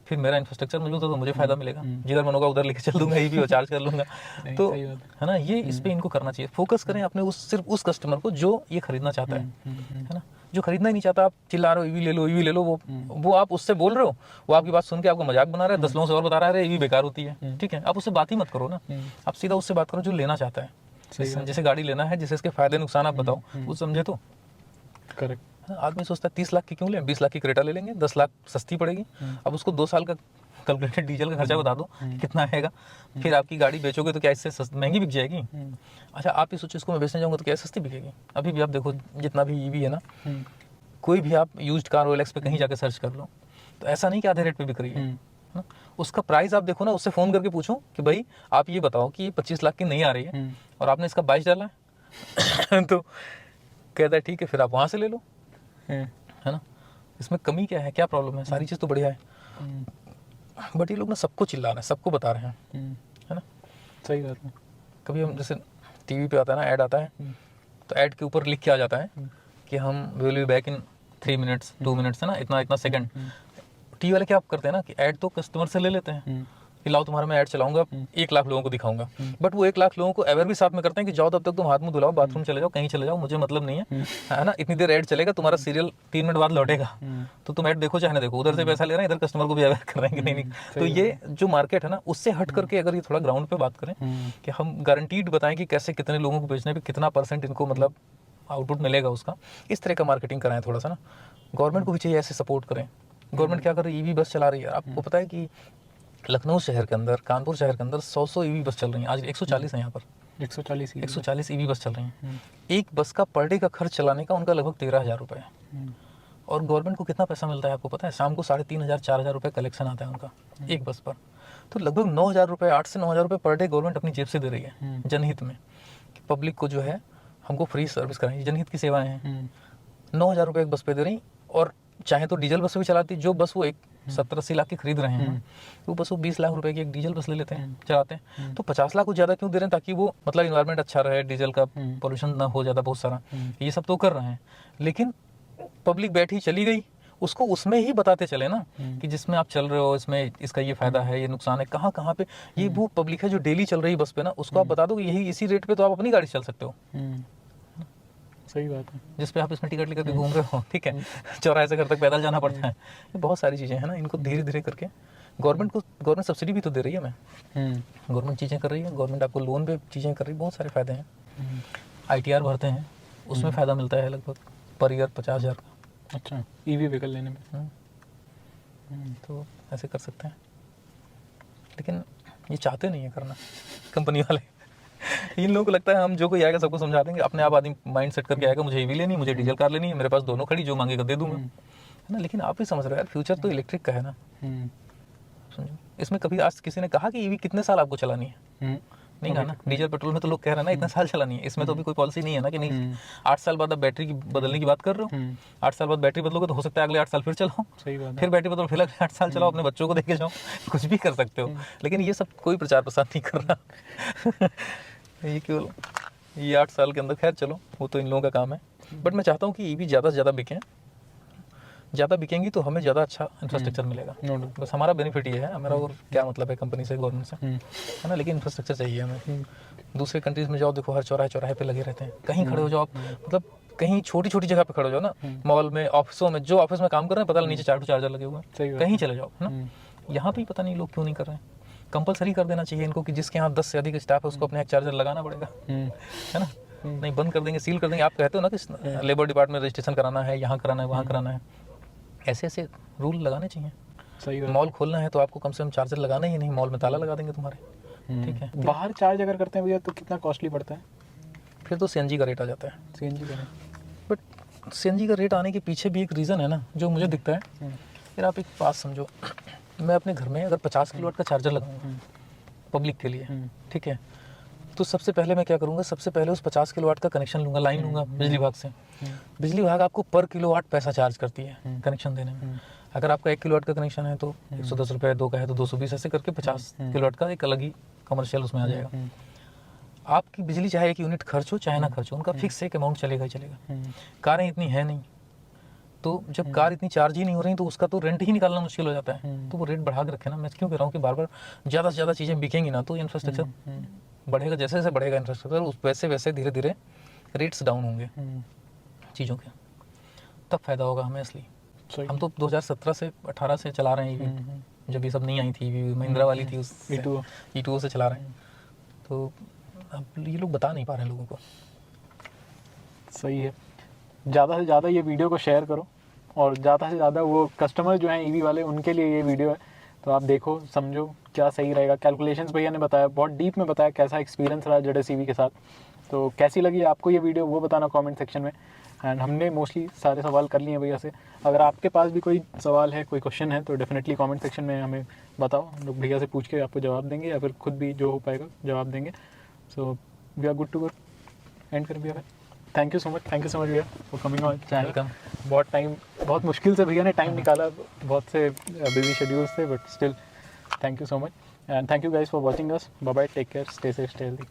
फिर मेरा इंफ्रास्ट्रक्चर मजबूत हो तो मुझे फायदा मिलेगा, जिधर मन होगा उधर लेके चल दूंगा, ईवी और चार्ज कर लूंगा। तो है ना, ये इस पे इनको करना चाहिए, फोकस करें अपने उस सिर्फ उस कस्टमर को जो ये खरीदना चाहता है ना। जो खरीदना ही नहीं चाहता, आप चिल्ला रहे हो ईवी ले लो, ईवी ले लो, वो आप उससे बोल रहे हो, वो आपकी बात सुन के आपको मजाक बना रहा है, 10 लोगों से और बता रहा है ईवी बेकार होती है, ठीक है, आप उससे बात ही मत करो ना, आप सीधा उससे बात करो जो लेना चाहता है। जैसे गाड़ी लेना है, जिसे इसके फायदे नुकसान आप बताओ, वो समझे तो करेक्ट। आदमी सोचता है 30 लाख की क्यों लें, 20 लाख की क्रेटा ले लेंगे, 10 लाख सस्ती पड़ेगी। अब उसको 2 साल का कैलकुलेटेड डीजल का खर्चा बता दो कितना आएगा, फिर आपकी गाड़ी बेचोगे तो क्या इससे महंगी बिक जाएगी? अच्छा आप ये सोचो, इसको मैं बेचने जाऊंगा तो क्या सस्ती बिकेगी? अभी भी आप देखो, जितना भी ईवी है ना, कोई भी आप यूज्ड कार OLX पे कहीं जाकर सर्च कर लो, तो ऐसा नहीं कि आधे रेट पे बिक रही है। उसका प्राइस आप देखो ना, उससे फ़ोन करके पूछो कि भाई आप ये बताओ कि 25 लाख की नहीं आ रही है और आपने इसका 22 डाला है तो कहता है ठीक है, फिर आप वहाँ से ले लो, है ना। इसमें कमी क्या है, क्या प्रॉब्लम है? सारी चीज़ तो बढ़िया है, बट ये लोग ना सबको चिल्ला रहे हैं, सबको बता रहे हैं, है ना। सही बात है। कभी हम जैसे टीवी पे आता है ना, ऐड आता है, तो ऐड के ऊपर लिख के आ जाता है कि हम will be back in 3 minutes 2 minutes, है ना, इतना इतना सेकंड। टीवी वाले क्या आप करते हैं ना कि ऐड तो कस्टमर से ले लेते हैं कि लाओ तुम्हारा मैं ऐड चलाऊंगा, 1 लाख लोगों को दिखाऊंगा, बट वो 1 लाख लोगों को अवेयर भी साथ में करते हैं कि जाओ तब तक तुम हाथ मुंह धुलाओ, बाथरूम चले जाओ, कहीं चले जाओ, मुझे मतलब नहीं है ना, इतनी देर ऐड चलेगा, तुम्हारा सीरियल 3 मिनट बाद लौटेगा, तो तुम ऐड देखो चाहे ना देखो, उधर से पैसा ले रहे हैं, इधर कस्टमर को भी अवेयर कर रहे हैं कि नहीं। तो ये जो मार्केट है ना, उससे हट करके अगर ये थोड़ा ग्राउंड पे बात करें कि हम गारंटीड बताएं कि कैसे कितने लोगों को बेचने पे कितना % इनको मतलब आउटपुट मिलेगा उसका, इस तरह का मार्केटिंग कराएं थोड़ा सा ना। गवर्नमेंट को भी चाहिए ऐसे सपोर्ट करें। गवर्नमेंट क्या कर रही है, ईवी बस चला रही है। आपको पता है कि लखनऊ शहर के अंदर, कानपुर शहर के अंदर 100 ईवी बस चल रही हैं। आज 140 है यहाँ पर, 140 ईवी बस चल रही हैं। एक बस का पर डे का खर्च चलाने का उनका लगभग 13,000 रुपये है। और गवर्नमेंट को कितना पैसा मिलता है आपको पता है? शाम को 3,500-4,000 रुपये कलेक्शन आता है उनका एक बस पर। तो लगभग 9,000 रुपये, 8 से 9,000 रुपये पर डे गवर्नमेंट अपनी जेब से दे रही है जनहित में, कि पब्लिक को जो है हमको फ्री सर्विस कराएंगे, जनहित की सेवाएं हैं। 9,000 रुपये एक बस पे दे रही, और चाहे तो डीजल बस भी चलाती, जो बस वो 70-80 लाख की खरीद रहे हैं, वो बस वो 20 लाख रुपए की एक डीजल बस ले लेते हैं, चलाते हैं। तो 50 लाख को ज़्यादा क्यों दे रहे हैं? ताकि वो मतलब इन्वायरमेंट अच्छा रहे, डीजल का पोल्यूशन ना हो ज़्यादा बहुत सारा, ये सब तो कर रहे हैं। लेकिन पब्लिक बैठी चली गई, उसको उसमें ही बताते चले ना कि जिसमें आप चल रहे हो इसमें इसका ये फायदा है, ये नुकसान है, कहाँ कहाँ पे। ये वो पब्लिक है जो डेली चल रही बस पे ना, उसको आप बता दो कि यही इसी रेट पे तो आप अपनी गाड़ी चल सकते हो। सही बात है। जिस पे आप इसमें टिकट लेकर के घूम रहे हो, ठीक है, चौराहे से घर तक पैदल जाना पड़ता है। ये बहुत सारी चीज़ें हैं ना, इनको धीरे धीरे करके गवर्नमेंट सब्सिडी भी तो दे रही है हमें, गवर्नमेंट चीज़ें कर रही है, गवर्नमेंट आपको लोन पे चीज़ें कर रही है, बहुत सारे फायदे हैं। ITR भरते हैं, उसमें फ़ायदा मिलता है लगभग पर ईयर 50,000 का। अच्छा, EV व्हीकल लेने में। तो ऐसे कर सकते हैं, लेकिन ये चाहते नहीं है करना कंपनी वाले। इन लोगों को लगता है हम जो कोई आएगा सबको समझा देंगे, अपने आप आदमी माइंड सेट करके आएगा, मुझे EV लेनी, मुझे डीजल कार लेनी है, मेरे पास दोनों खड़ी, जो मांगेगा दे दूंगा, है ना। लेकिन आप भी समझ रहे हो यार, फ्यूचर तो इलेक्ट्रिक का है ना। समझो, इसमें कभी आज किसी ने कहा कि EV कितने साल आपको चलानी है? नहीं कहा ना। डीजल पेट्रोल में तो लोग कह रहे हैं ना इतने साल चलानी है, इसमें तो अभी कोई पॉलिसी नहीं है ना कि नहीं 8 साल बाद आप बैटरी की बदलने की बात कर रहे हो। 8 साल बाद बैटरी बदलोगे तो हो सकता है अगले 8 साल फिर चलाओ, सही बात है, फिर बैटरी बदलो, फिर अगले 8 साल चलाओ, अपने बच्चों को देके जाओ, कुछ भी कर सकते हो। लेकिन ये सब कोई प्रचार प्रसार नहीं कर रहा। ये केवल ये 8 साल के अंदर, खैर चलो वो तो इन लोगों का काम है। बट मैं चाहता हूँ कि EV ज़्यादा से ज़्यादा बिकें, ज़्यादा बिकेंगी तो हमें ज़्यादा अच्छा इंफ्रास्ट्रक्चर मिलेगा। बस हमारा बेनिफिट ये है, हमारा और क्या मतलब है कंपनी से, गवर्नमेंट से, है ना। लेकिन इंफ्रास्ट्रक्चर चाहिए हमें। दूसरे कंट्रीज में जाओ, देखो हर चौराहे चौराहे पे लगे रहते हैं, कहीं खड़े हो जाओ आप, मतलब कहीं छोटी छोटी जगह पे खड़े हो जाओ ना, मॉल में, ऑफिसों में, जो ऑफिस में काम कर रहे हैं पता नहीं नीचे 4 चार्जर लगे हुए हैं, कहीं चले जाओ है ना। यहाँ पे ही पता नहीं लोग क्यों नहीं कर रहे हैं। कंपलसरी कर देना चाहिए इनको कि जिसके यहाँ 10 से अधिक स्टाफ है उसको अपने एक चार्जर लगाना पड़ेगा, है ना। नहीं बंद कर देंगे, सील कर देंगे। आप कहते हो ना कि लेबर डिपार्टमेंट रजिस्ट्रेशन कराना है, यहाँ कराना है, वहाँ कराना है, ऐसे ऐसे रूल लगाने चाहिए। सही मॉल खोलना है तो आपको कम से कम चार्जर लगाना ही नहीं, मॉल में ताला लगा देंगे तुम्हारे, ठीक है। बाहर चार्ज अगर करते हैं भैया तो कितना कॉस्टली पड़ता है? फिर तो सीएनजी का रेट आ जाता है। सीएनजी का? बट सीएनजी का रेट आने के पीछे भी एक रीज़न है ना, जो मुझे दिखता है। फिर आप एक बात समझो, मैं अपने घर में अगर 50 किलोवाट का चार्जर लगाऊंगा पब्लिक के लिए, ठीक है, तो सबसे पहले मैं क्या करूँगा, सबसे पहले उस 50 किलोवाट का कनेक्शन लूँगा, लाइन लूँगा बिजली विभाग से। बिजली विभाग आपको पर किलोवाट पैसा चार्ज करती है कनेक्शन देने में। अगर आपका 1 किलोवाट का कनेक्शन है तो 110 रुपये, 2 का है तो 220, ऐसे करके 50 किलोवाट का एक अलग ही कमर्शियल उसमें आ जाएगा। आपकी बिजली चाहे 1 यूनिट खर्च हो चाहे ना खर्च हो, उनका फिक्स एक अमाउंट चलेगा ही चलेगा। कारें इतनी है नहीं, तो जब कार इतनी चार्ज ही नहीं हो रही तो उसका तो रेंट ही निकालना मुश्किल हो जाता है। तो वो रेट बढ़ा के रखे ना। मैं क्यों कह रहा हूँ कि बार बार ज़्यादा से ज़्यादा चीज़ें बिकेंगी ना तो इंफ्रास्ट्रक्चर बढ़ेगा, जैसे जैसे बढ़ेगा इंफ्रास्ट्रक्चर वैसे वैसे धीरे धीरे रेट्स डाउन होंगे चीज़ों के, तब फायदा होगा हमें। इसलिए हम तो 2017 से 18 से चला रहे हैं, जब ये सब नहीं आई थी, महिंद्रा वाली थी, उस E2O से चला रहे हैं। तो अब ये लोग बता नहीं पा रहे हैं लोगों को। सही है, ज़्यादा से ज़्यादा ये वीडियो को शेयर करो, और ज़्यादा से ज़्यादा वो कस्टमर जो हैं ईवी वाले, उनके लिए ये वीडियो है। तो आप देखो, समझो क्या सही रहेगा। कैलकुलेशंस भैया ने बताया, बहुत डीप में बताया कैसा एक्सपीरियंस रहा जेडएस ईवी के साथ। तो कैसी लगी आपको ये वीडियो वो बताना कमेंट सेक्शन में। एंड हमने मोस्टली सारे सवाल कर लिए हैं भैया से। अगर आपके पास भी कोई सवाल है, कोई क्वेश्चन है, तो डेफिनेटली कमेंट सेक्शन में हमें बताओ, हम लोग भैया से पूछ के आपको जवाब देंगे, या फिर खुद भी जो हो पाएगा जवाब देंगे। So we are good to go, and कर भैया। थैंक यू सो मच भैया फॉर कमिंग ऑन चैनल। बहुत मुश्किल से भैया ने टाइम निकाला, बहुत से बिजी शेड्यूल्स थे, but still thank you so much, and thank you guys for watching us. Bye bye, take care, stay safe, stay healthy.